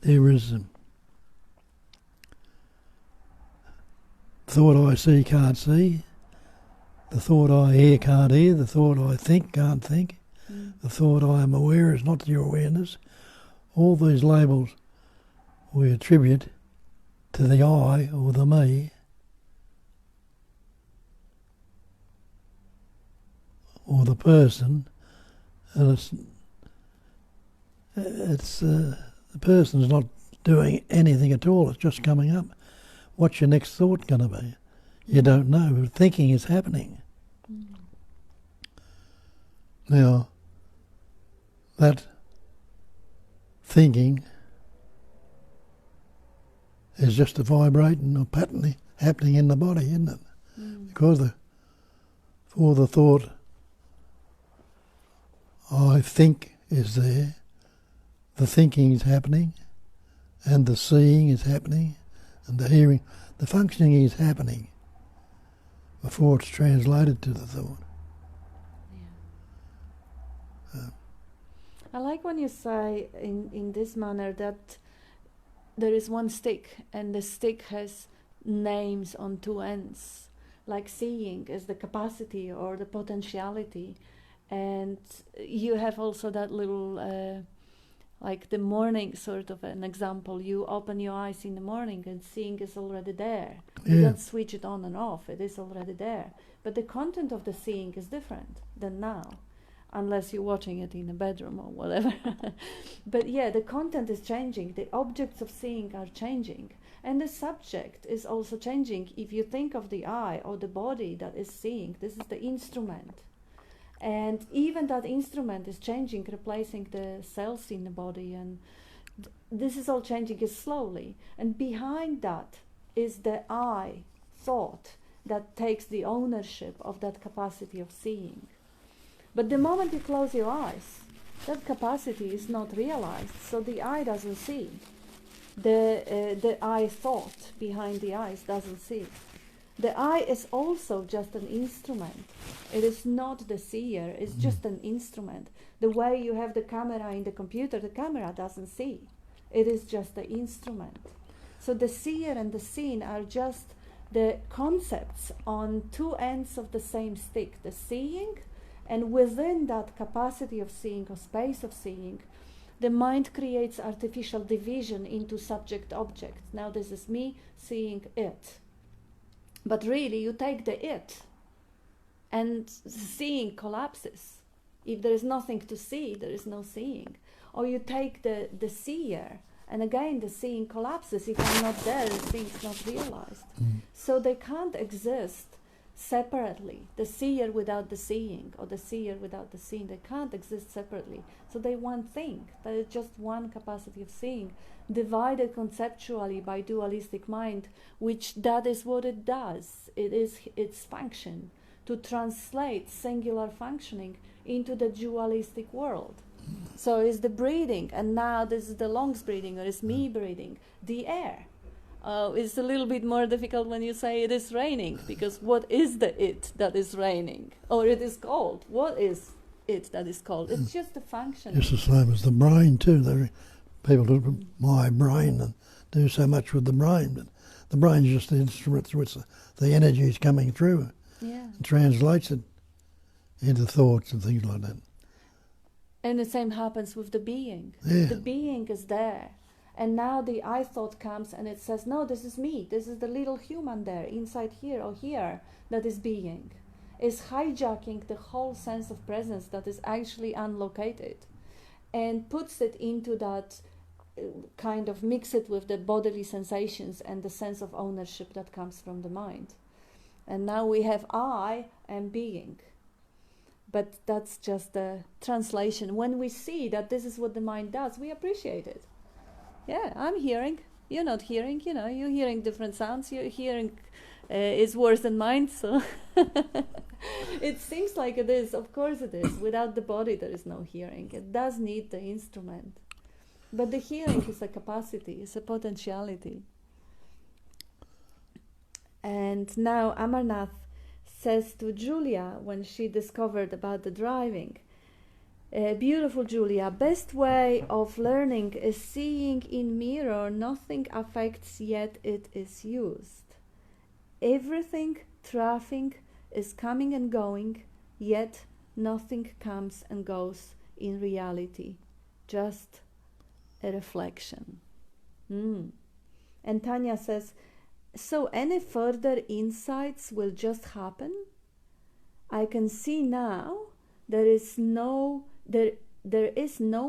Speaker 1: There is thought I see can't see, the thought I hear can't hear, the thought I think can't think, the thought I am aware is not your awareness. All these labels we attribute to the I or the me, or the person, and it's the person's not doing anything at all, it's just coming up. What's your next thought going to be? You don't know. Thinking is happening. Now, that thinking is just a vibrating or pattern happening in the body, isn't it? Because for the thought I think is there, the thinking is happening, and the seeing is happening, and the hearing, the functioning is happening before it's translated to the thought.
Speaker 2: I like when you say in this manner that there is one stick and the stick has names on two ends, like seeing is the capacity or the potentiality, and you have also that little like the morning sort of an example. You open your eyes in the morning and seeing is already there. You don't switch it on and off, it is already there. But the content of the seeing is different than now, unless you're watching it in a bedroom or whatever. But yeah, the content is changing, the objects of seeing are changing, and the subject is also changing. If you think of the eye or the body that is seeing, this is the instrument. And even that instrument is changing, replacing the cells in the body, and this is all changing slowly. And behind that is the I thought that takes the ownership of that capacity of seeing. But the moment you close your eyes, that capacity is not realized, so the I doesn't see. The I thought behind the eyes doesn't see. The I is also just an instrument. It is not the seer, it's just an instrument. The way you have the camera in the computer, the camera doesn't see. It is just the instrument. So the seer and the seen are just the concepts on two ends of the same stick, the seeing, and within that capacity of seeing or space of seeing, the mind creates artificial division into subject-object. Now this is me seeing it. But really, you take the it, and seeing collapses. If there is nothing to see, there is no seeing. Or you take the seer, and again the seeing collapses. If I'm not there, the seeing is not realized. So they can't exist separately. The seer without the seeing, or the seer without the seeing, they can't exist separately. So they're one thing. There is just one capacity of seeing, divided conceptually by dualistic mind, which that is what it does. It is its function to translate singular functioning into the dualistic world. So it's the breathing, and now this is the lungs breathing, or it's me breathing. The air. It's a little bit more difficult when you say it is raining, because what is the it that is raining? Or it is cold. What is it that is cold? It's just a function.
Speaker 1: It's the same as the brain too. People look at my brain and do so much with the brain, but the brain is just the instrument through which the energy is coming through.
Speaker 2: Yeah.
Speaker 1: And translates it into thoughts and things like that.
Speaker 2: And the same happens with the being.
Speaker 1: Yeah.
Speaker 2: The being is there. And now the I thought comes and it says, no, this is me. This is the little human there, inside here or here, that is being. Is hijacking the whole sense of presence that is actually unlocated, and puts it into that kind of, mix it with the bodily sensations and the sense of ownership that comes from the mind. And now we have I and being. But that's just the translation. When we see that this is what the mind does, we appreciate it. Yeah, I'm hearing. You're not hearing. You're hearing different sounds. You're hearing is worse than mine. So it seems like it is. Of course it is. Without the body, there is no hearing. It does need the instrument. But the hearing is a capacity. It's a potentiality. And now Amarnath says to Julia, when she discovered about the driving, beautiful Julia, best way of learning is seeing in mirror nothing affects yet it is used. Everything, traffic is coming and going, yet nothing comes and goes in reality. Just a reflection. And Tanya says, so any further insights will just happen? I can see now there is no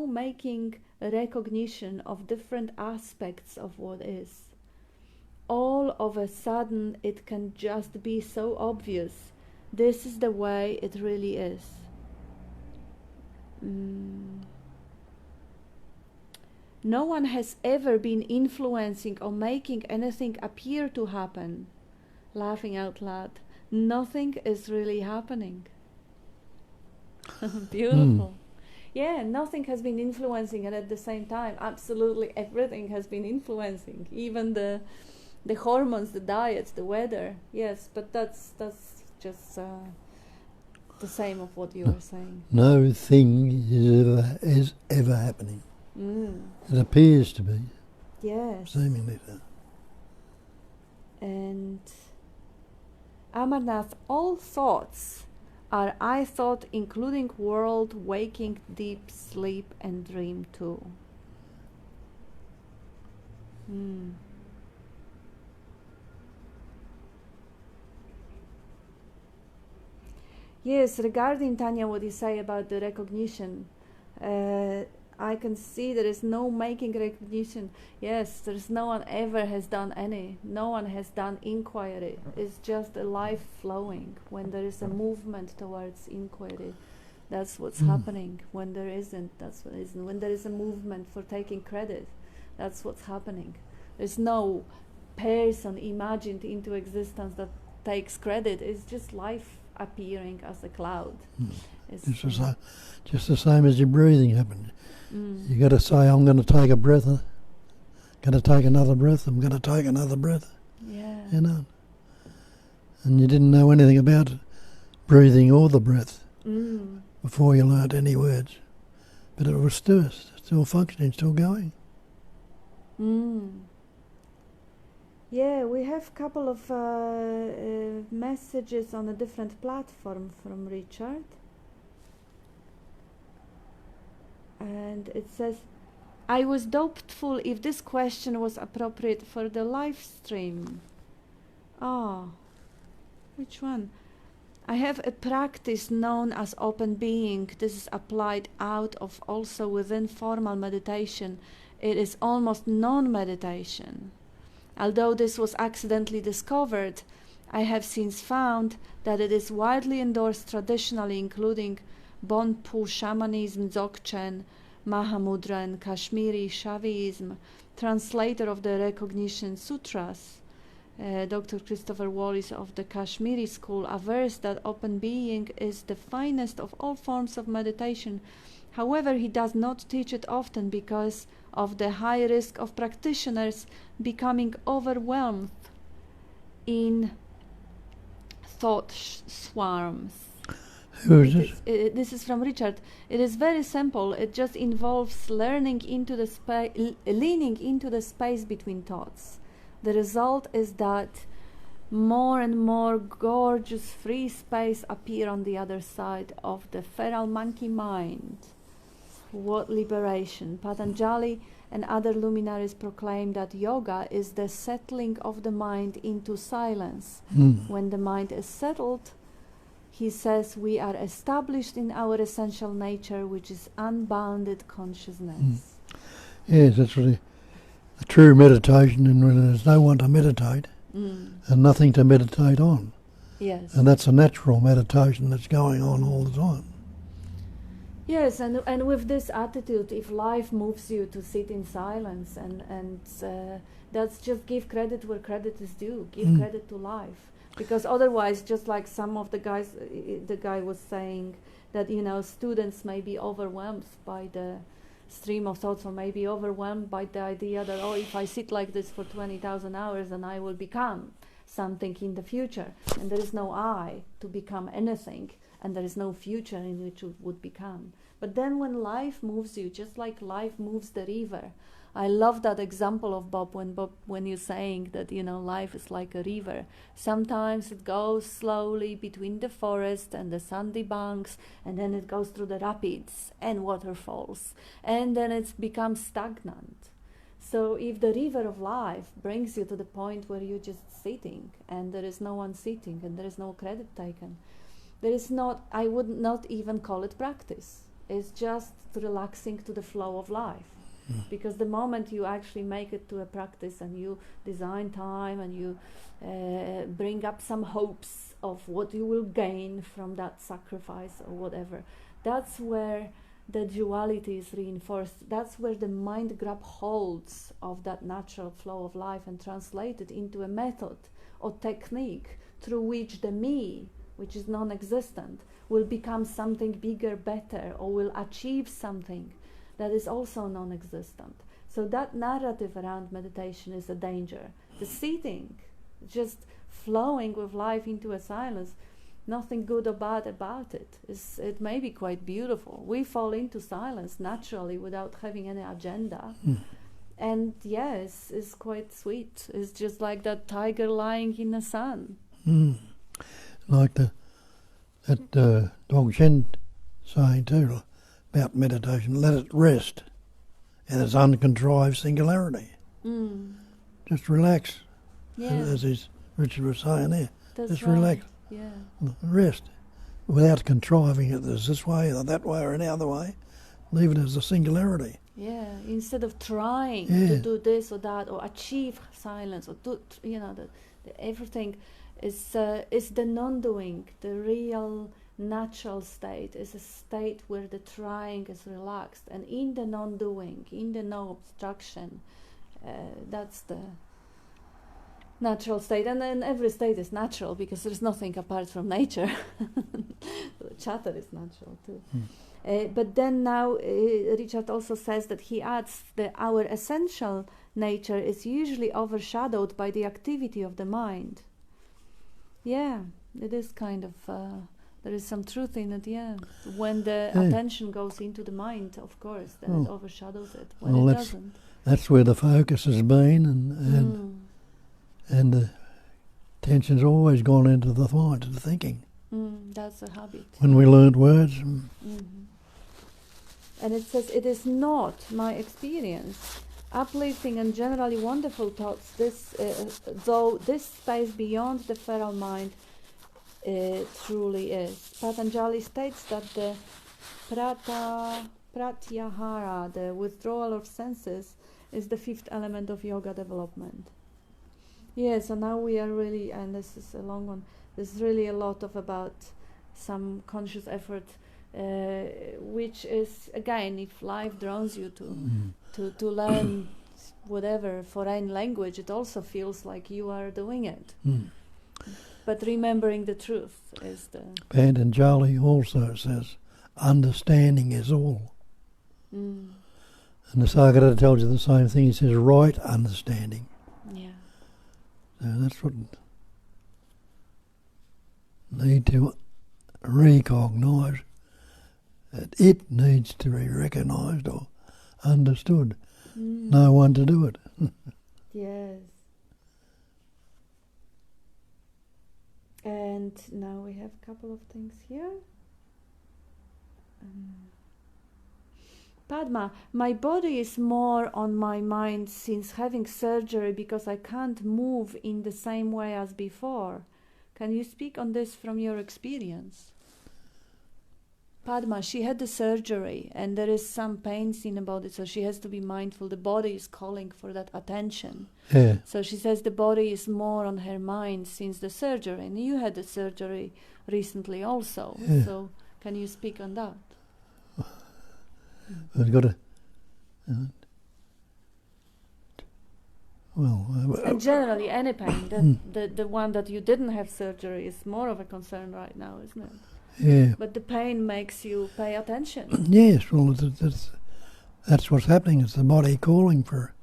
Speaker 2: making a recognition of different aspects of what is. All of a sudden it can just be so obvious. This is the way it really is. No one has ever been influencing or making anything appear to happen. Laughing out loud. Nothing is really happening. Beautiful. Yeah, nothing has been influencing, and at the same time, absolutely everything has been influencing. Even the hormones, the diets, the weather. Yes, but that's just the same of what you were saying.
Speaker 1: No thing is ever happening. It appears to be.
Speaker 2: Yes.
Speaker 1: Seemingly so.
Speaker 2: And Amarnath, all thoughts are I thought, including world, waking, deep sleep, and dream too. Yes, regarding Tanya, what you say about the recognition, I can see there is no making recognition. Yes, there's no one ever has done any. No one has done inquiry. It's just a life flowing when there is a movement towards inquiry. That's what's happening. When there isn't, that's what isn't. When there is a movement for taking credit, that's what's happening. There's no person imagined into existence that takes credit. It's just life appearing as a cloud. It's
Speaker 1: Just the same as your breathing happened. You got to say, I'm going to take a breath, going to take another breath, I'm going to take another breath.
Speaker 2: Yeah.
Speaker 1: You know. And you didn't know anything about breathing or the breath before you learnt any words. But it was still functioning, still going.
Speaker 2: Yeah, we have a couple of messages on a different platform from Richard. And it says, I was doubtful if this question was appropriate for the live stream. Which one? I have a practice known as open being. This is applied out of also within formal meditation. It is almost non-meditation. Although this was accidentally discovered, I have since found that it is widely endorsed traditionally, including Bonpo shamanism, Dzogchen, Mahamudra, and Kashmiri Shaivism. Translator of the Recognition Sutras, Dr. Christopher Wallis of the Kashmiri school, avers that open being is the finest of all forms of meditation. However, he does not teach it often because of the high risk of practitioners becoming overwhelmed in thought swarms.
Speaker 1: Who is this?
Speaker 2: This is from Richard. It is very simple. It just involves leaning into the space between thoughts. The result is that more and more gorgeous free space appear on the other side of the feral monkey mind. What liberation! Patanjali and other luminaries proclaim that yoga is the settling of the mind into silence. When the mind is settled, he says, we are established in our essential nature, which is unbounded consciousness.
Speaker 1: Yes, that's really the true meditation, and when there's no one to meditate and nothing to meditate on.
Speaker 2: Yes.
Speaker 1: And that's a natural meditation that's going on all the time.
Speaker 2: Yes, and with this attitude, if life moves you to sit in silence, and that's just give credit where credit is due, give credit to life. Because otherwise, just like some of the guys, the guy was saying that, students may be overwhelmed by the stream of thoughts, or may be overwhelmed by the idea that, if I sit like this for 20,000 hours, then I will become something in the future. And there is no I to become anything, and there is no future in which it would become. But then when life moves you, just like life moves the river, I love that example of Bob, when you're saying that, life is like a river. Sometimes it goes slowly between the forest and the sandy banks, and then it goes through the rapids and waterfalls, and then it becomes stagnant. So if the river of life brings you to the point where you're just sitting, and there is no one sitting, and there is no credit taken, I would not even call it practice. It's just relaxing to the flow of life. Because the moment you actually make it to a practice, and you design time, and you bring up some hopes of what you will gain from that sacrifice or whatever, that's where the duality is reinforced. That's where the mind grab holds of that natural flow of life and translate it into a method or technique through which the me, which is non-existent, will become something bigger, better, or will achieve something that is also non-existent. So that narrative around meditation is a danger. The sitting, just flowing with life into a silence, nothing good or bad about it. It may be quite beautiful. We fall into silence naturally without having any agenda. And yes, it's quite sweet. It's just like that tiger lying in the sun.
Speaker 1: Like that Dzogchen saying too, about meditation, let it rest in its uncontrived singularity. Just relax, as Richard was saying there.
Speaker 2: That's
Speaker 1: just
Speaker 2: right.
Speaker 1: relax, rest, without contriving it as this way or that way or any other way. Leave it as a singularity.
Speaker 2: Yeah, instead of trying to do this or that or achieve silence or do, everything is the non-doing, the real natural state is a state where the trying is relaxed, and in the non-doing, in the no obstruction, that's the natural state. And then every state is natural because there's nothing apart from nature. Chatter is natural too. But then now Richard also says that he adds that our essential nature is usually overshadowed by the activity of the mind. Yeah, it is kind of, there is some truth in it, yeah. When the attention goes into the mind, of course, then it overshadows it. When it doesn't.
Speaker 1: That's where the focus has been, and the attention's always gone into the thought, the thinking.
Speaker 2: That's a habit.
Speaker 1: When we learnt words.
Speaker 2: And it says, it is not my experience. Uplifting and generally wonderful thoughts, though this space beyond the feral mind truly is. Patanjali states that the pratyahara, the withdrawal of senses, is the fifth element of yoga development. Yeah, so now we are really, and this is a long one, there's really a lot of about some conscious effort, which is, again, if life draws you to learn whatever foreign language, it also feels like you are doing it. But remembering the truth is the...
Speaker 1: Patanjali also says, understanding is all. And the Sagata tells you the same thing. He says, right understanding.
Speaker 2: Yeah.
Speaker 1: So that's what need to recognise, that it needs to be recognised or understood. No one to do it.
Speaker 2: Yes. And now we have a couple of things here. Padma, my body is more on my mind since having surgery because I can't move in the same way as before. Can you speak on this from your experience? Padma, she had the surgery and there is some pain seen about it, so she has to be mindful. The body is calling for that attention.
Speaker 1: Yeah.
Speaker 2: So she says the body is more on her mind since the surgery. And you had the surgery recently also.
Speaker 1: Yeah.
Speaker 2: So can you speak on that?
Speaker 1: We've got to...
Speaker 2: and generally any pain, the one that you didn't have surgery is more of a concern right now, isn't it?
Speaker 1: Yeah.
Speaker 2: But the pain makes you pay attention.
Speaker 1: Yes, well, that's what's happening. It's the body calling for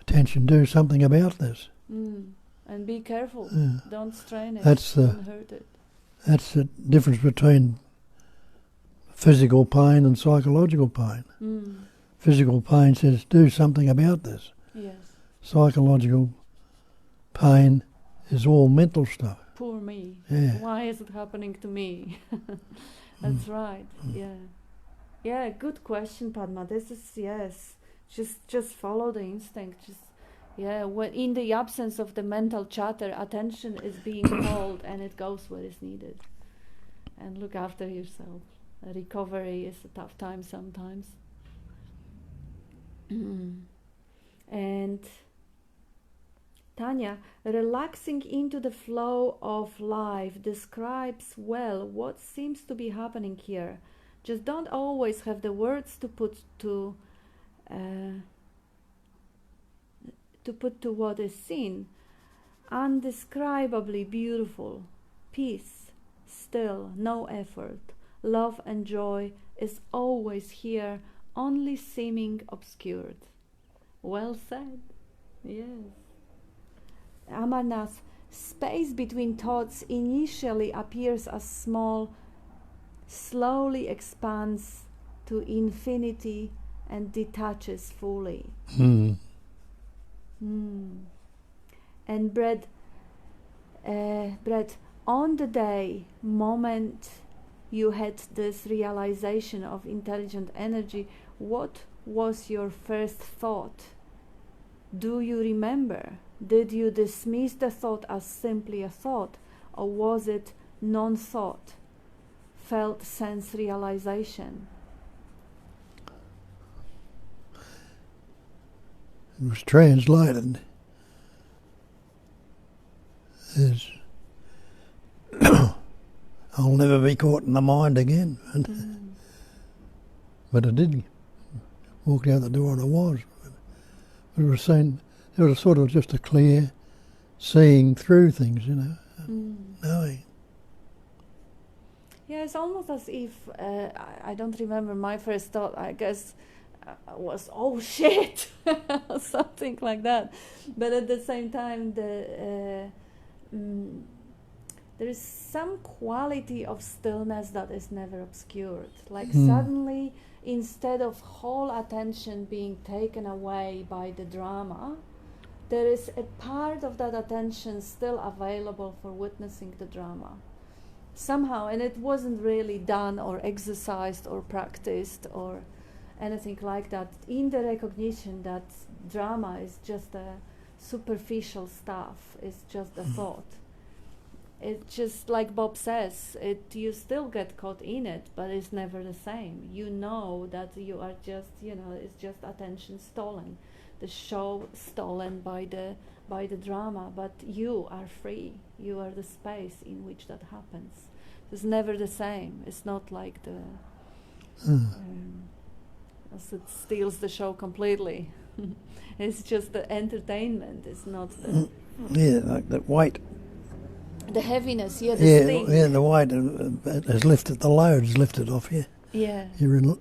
Speaker 1: attention. Do something about this.
Speaker 2: And be careful. Don't strain it.
Speaker 1: Don't
Speaker 2: hurt it.
Speaker 1: That's the difference between physical pain and psychological pain. Physical pain says, do something about this.
Speaker 2: Yes.
Speaker 1: Psychological pain is all mental stuff.
Speaker 2: Poor me.
Speaker 1: Yeah.
Speaker 2: Why is it happening to me? That's right. Yeah. Yeah, good question, Padma. This is, yes. Just follow the instinct. When in the absence of the mental chatter, attention is being called and it goes where it's needed. And look after yourself. Recovery is a tough time sometimes. And Tanya, relaxing into the flow of life describes well what seems to be happening here. Just don't always have the words to put to what is seen. Undescribably beautiful, peace, still, no effort, love and joy is always here, only seeming obscured. Well said. Yes. Amarnath, space between thoughts initially appears as small, slowly expands to infinity and detaches fully. And Brett, on the moment you had this realization of intelligent energy, what was your first thought? Do you remember? Did you dismiss the thought as simply a thought, or was it non-thought, felt sense realization?
Speaker 1: It was translated as I'll never be caught in the mind again. And but I did. Walked out the door and I was. But it was seen, it was sort of just a clear seeing through things, you know, knowing.
Speaker 2: Yeah, it's almost as if, I don't remember my first thought, I guess, was, oh shit, something like that. But at the same time, there is some quality of stillness that is never obscured. Like suddenly, instead of whole attention being taken away by the drama, there is a part of that attention still available for witnessing the drama. Somehow, and it wasn't really done or exercised or practiced or anything like that, in the recognition that drama is just a superficial stuff, it's just a thought. It just, like Bob says, you still get caught in it, but it's never the same. You know that you are just, it's just attention stolen, the show stolen by the drama, but you are free. You are the space in which that happens. It's never the same. It's not like as it steals the show completely. It's just the entertainment. It's not the
Speaker 1: like that weight.
Speaker 2: The heaviness, the sting.
Speaker 1: Yeah, the weight has lifted, the load is lifted off you.
Speaker 2: Yeah.
Speaker 1: It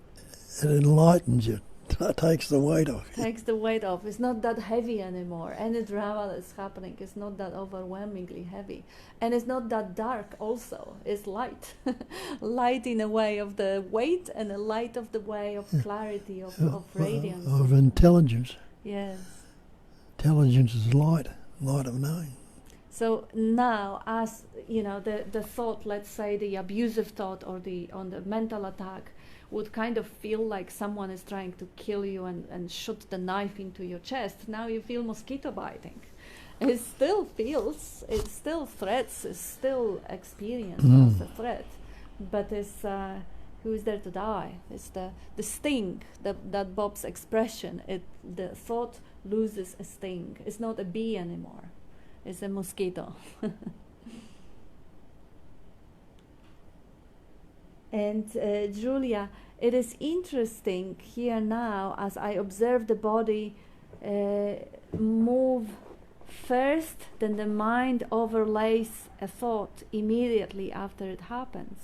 Speaker 1: enlightens you. It takes the weight off.
Speaker 2: Takes the weight off. It's not that heavy anymore. Any drama that's happening is not that overwhelmingly heavy. And it's not that dark also. It's light. Light in a way of the weight and a light of the way of clarity, of radiance.
Speaker 1: Of intelligence.
Speaker 2: Yes.
Speaker 1: Intelligence is light of knowing.
Speaker 2: So now, as the thought, let's say the abusive thought or on the mental attack, would kind of feel like someone is trying to kill you and shoot the knife into your chest. Now you feel mosquito biting. It still feels, it still threats, it's still experienced as a threat, but it's who is there to die? It's the sting, that Bob's expression. The thought loses a sting. It's not a bee anymore. It's a mosquito. And Julia, it is interesting here now as I observe the body move first, then the mind overlays a thought immediately after it happens.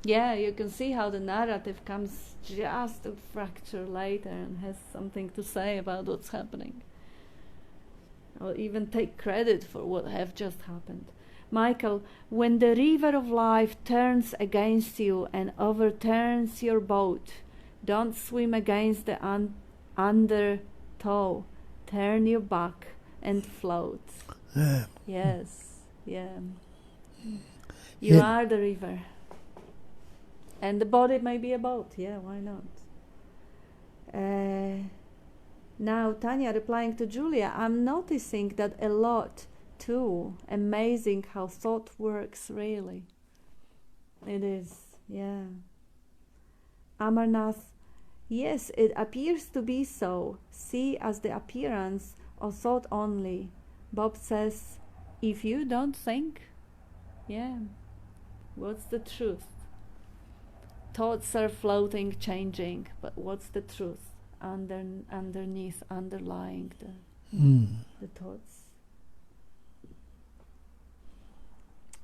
Speaker 2: Yeah, you can see how the narrative comes just a fracture later and has something to say about what's happening. Or even take credit for what have just happened. Michael, when the river of life turns against you and overturns your boat, don't swim against the undertow. Turn your back and float.
Speaker 1: Yeah.
Speaker 2: Yes, yeah. You are the river. And the body may be a boat. Yeah, why not? Now, Tanya replying to Julia, I'm noticing that a lot too. Amazing how thought works, really. It is, yeah. Amarnath, yes, it appears to be so. See as the appearance of thought only. Bob says, if you don't think, yeah, what's the truth? Thoughts are floating, changing, but what's the truth underneath, underlying the thoughts?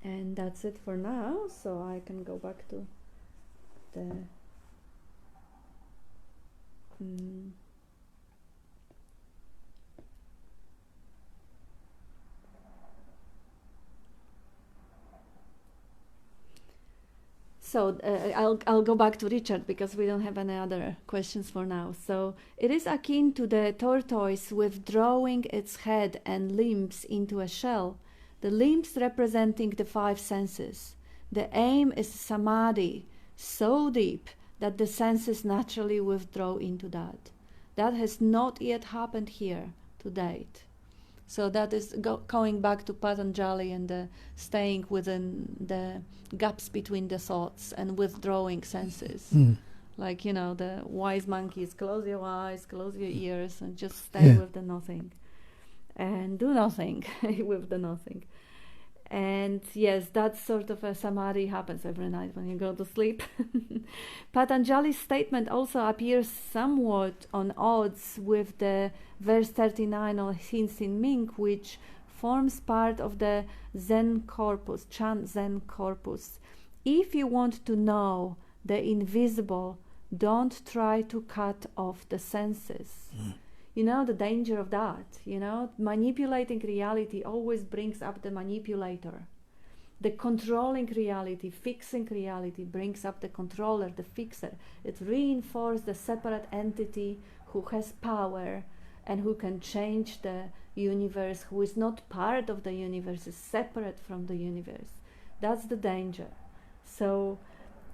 Speaker 2: And that's it for now, so I can go back to the So I'll go back to Richard because we don't have any other questions for now. So it is akin to the tortoise withdrawing its head and limbs into a shell, the limbs representing the five senses. The aim is samadhi, so deep that the senses naturally withdraw into that. That has not yet happened here to date. So that is going back to Patanjali and staying within the gaps between the thoughts and withdrawing senses. Like, the wise monkeys, close your eyes, close your ears, and just stay with the nothing. And do nothing with the nothing. And yes, that sort of a samadhi happens every night when you go to sleep. Patanjali's statement also appears somewhat on odds with the verse 39 of Hinsin Ming, which forms part of the Zen corpus, Chan Zen corpus. If you want to know the invisible, don't try to cut off the senses. You know the danger of that, you know, manipulating reality always brings up the manipulator. The controlling reality, fixing reality brings up the controller, the fixer. It reinforces the separate entity who has power and who can change the universe, who is not part of the universe, is separate from the universe. That's the danger. So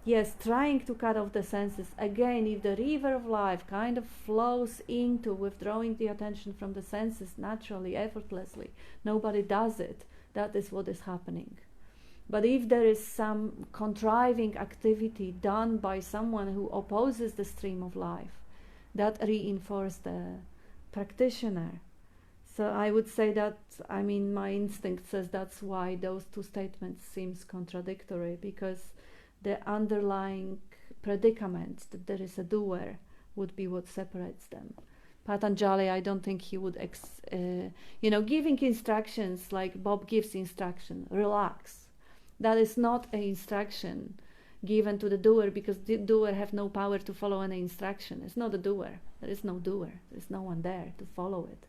Speaker 2: yes, trying to cut off the senses. Again, if the river of life kind of flows into withdrawing the attention from the senses naturally, effortlessly, nobody does it. That is what is happening. But if there is some contriving activity done by someone who opposes the stream of life, that reinforces the practitioner. So I would say that, I mean, my instinct says that's why those two statements seems contradictory, because the underlying predicament that there is a doer would be what separates them. Patanjali, I don't think he would, giving instructions like Bob gives instruction, relax. That is not an instruction given to the doer, because the doer have no power to follow any instruction. It's not a doer. There is no doer. There is no one there to follow it.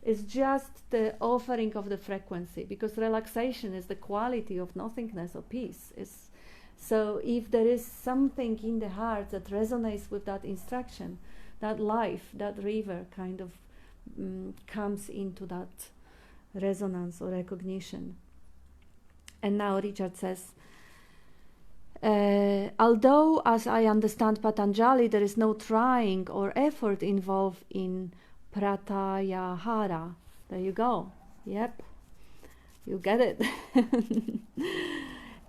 Speaker 2: It's just the offering of the frequency, because relaxation is the quality of nothingness or peace. So if there is something in the heart that resonates with that instruction, that life, that river kind of comes into that resonance or recognition. And now Richard says, although, as I understand Patanjali, there is no trying or effort involved in pratyahara. There you go. Yep, you get it.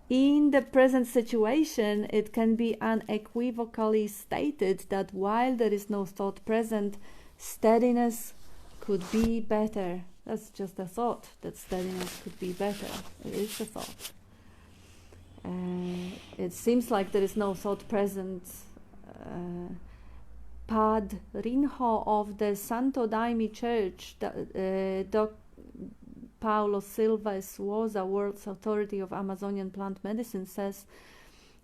Speaker 2: In the present situation, it can be unequivocally stated that while there is no thought present, steadiness could be better. That's just a thought, that steadiness could be better. It is a thought. It seems like there is no thought present. Padrinho of the Santo Daime Church, Paulo Silva Souza, world's authority of Amazonian plant medicine, says,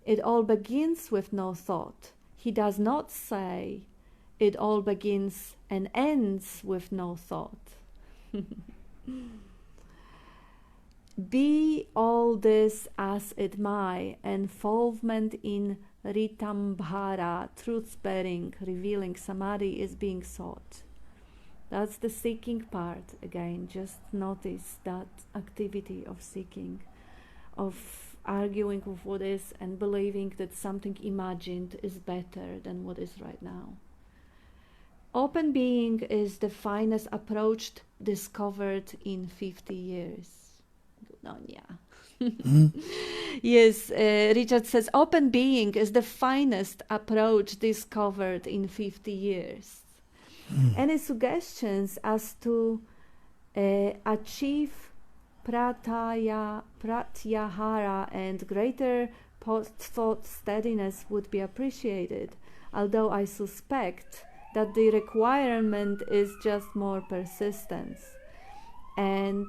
Speaker 2: it all begins with no thought. He does not say it all begins and ends with no thought. Be all this as it may, involvement in Ritambhara, truth-bearing, revealing samadhi is being sought. That's the seeking part. Again, just notice that activity of seeking, of arguing with what is and believing that something imagined is better than what is right now. Open being is the finest approach discovered in 50 years. Yes, Richard says, open being is the finest approach discovered in 50 years. Any suggestions as to achieve pratyahara and greater post-thought steadiness would be appreciated, although I suspect that the requirement is just more persistence. And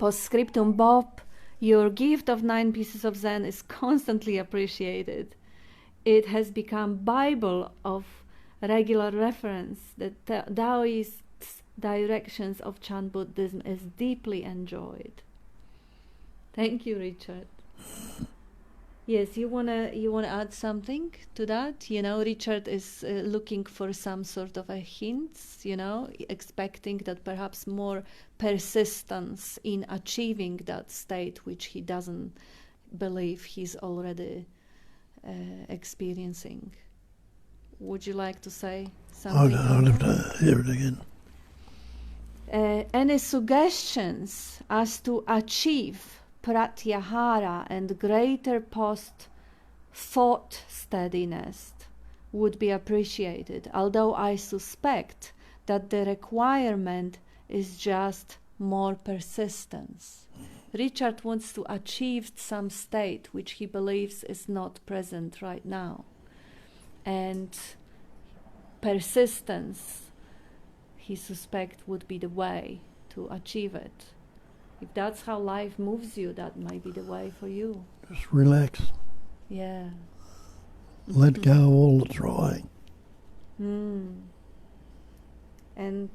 Speaker 2: postscriptum, Bob, your gift of 9 pieces of Zen is constantly appreciated. It has become Bible of regular reference. The Taoist directions of Chan Buddhism is deeply enjoyed. Thank you, Richard. Yes, you wanna add something to that? You know, Richard is looking for some sort of a hints, you know, expecting that perhaps more persistence in achieving that state which he doesn't believe he's already experiencing. Would you like to say something?
Speaker 1: I'll have to hear it again.
Speaker 2: Any suggestions as to achieve pratyahara and greater post-thought steadiness would be appreciated, although I suspect that the requirement is just more persistence. Richard wants to achieve some state which he believes is not present right now. And persistence, he suspects, would be the way to achieve it. If that's how life moves you, that might be the way for you.
Speaker 1: Just relax.
Speaker 2: Yeah.
Speaker 1: Let go of all the trying.
Speaker 2: And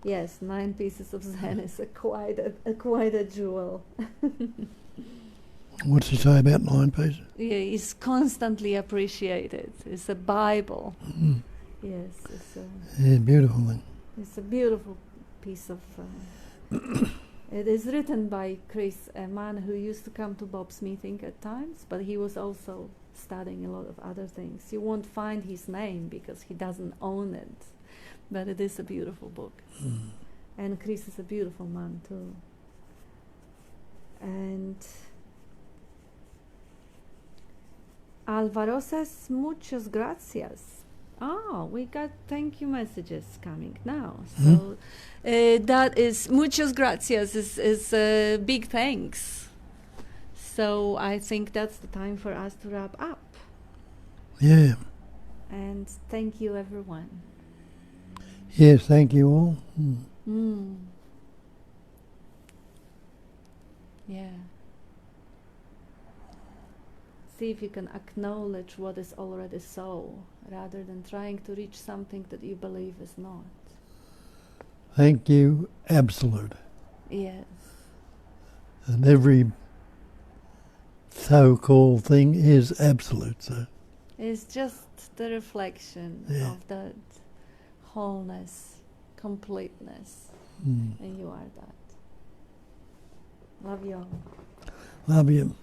Speaker 2: yes, 9 pieces of Zen is quite a jewel.
Speaker 1: What's he say about 9 pieces?
Speaker 2: Yeah, it's constantly appreciated. It's a Bible. Yes,
Speaker 1: Yeah, beautiful thing.
Speaker 2: it's a beautiful piece of. It is written by Chris, a man who used to come to Bob's meeting at times, but he was also studying a lot of other things. You won't find his name because he doesn't own it, but it is a beautiful book. And Chris is a beautiful man too. And Alvaro says, muchas gracias. Oh, we got thank you messages coming now. So that is, muchas gracias is big thanks. So I think that's the time for us to wrap up.
Speaker 1: Yeah.
Speaker 2: And thank you, everyone.
Speaker 1: Yes, thank you all.
Speaker 2: Yeah. See if you can acknowledge what is already so, rather than trying to reach something that you believe is not.
Speaker 1: Thank you, absolute.
Speaker 2: Yes.
Speaker 1: And every so-called thing is absolute, so.
Speaker 2: It's just the reflection of that wholeness, completeness, and you are that. Love you all.
Speaker 1: Love you.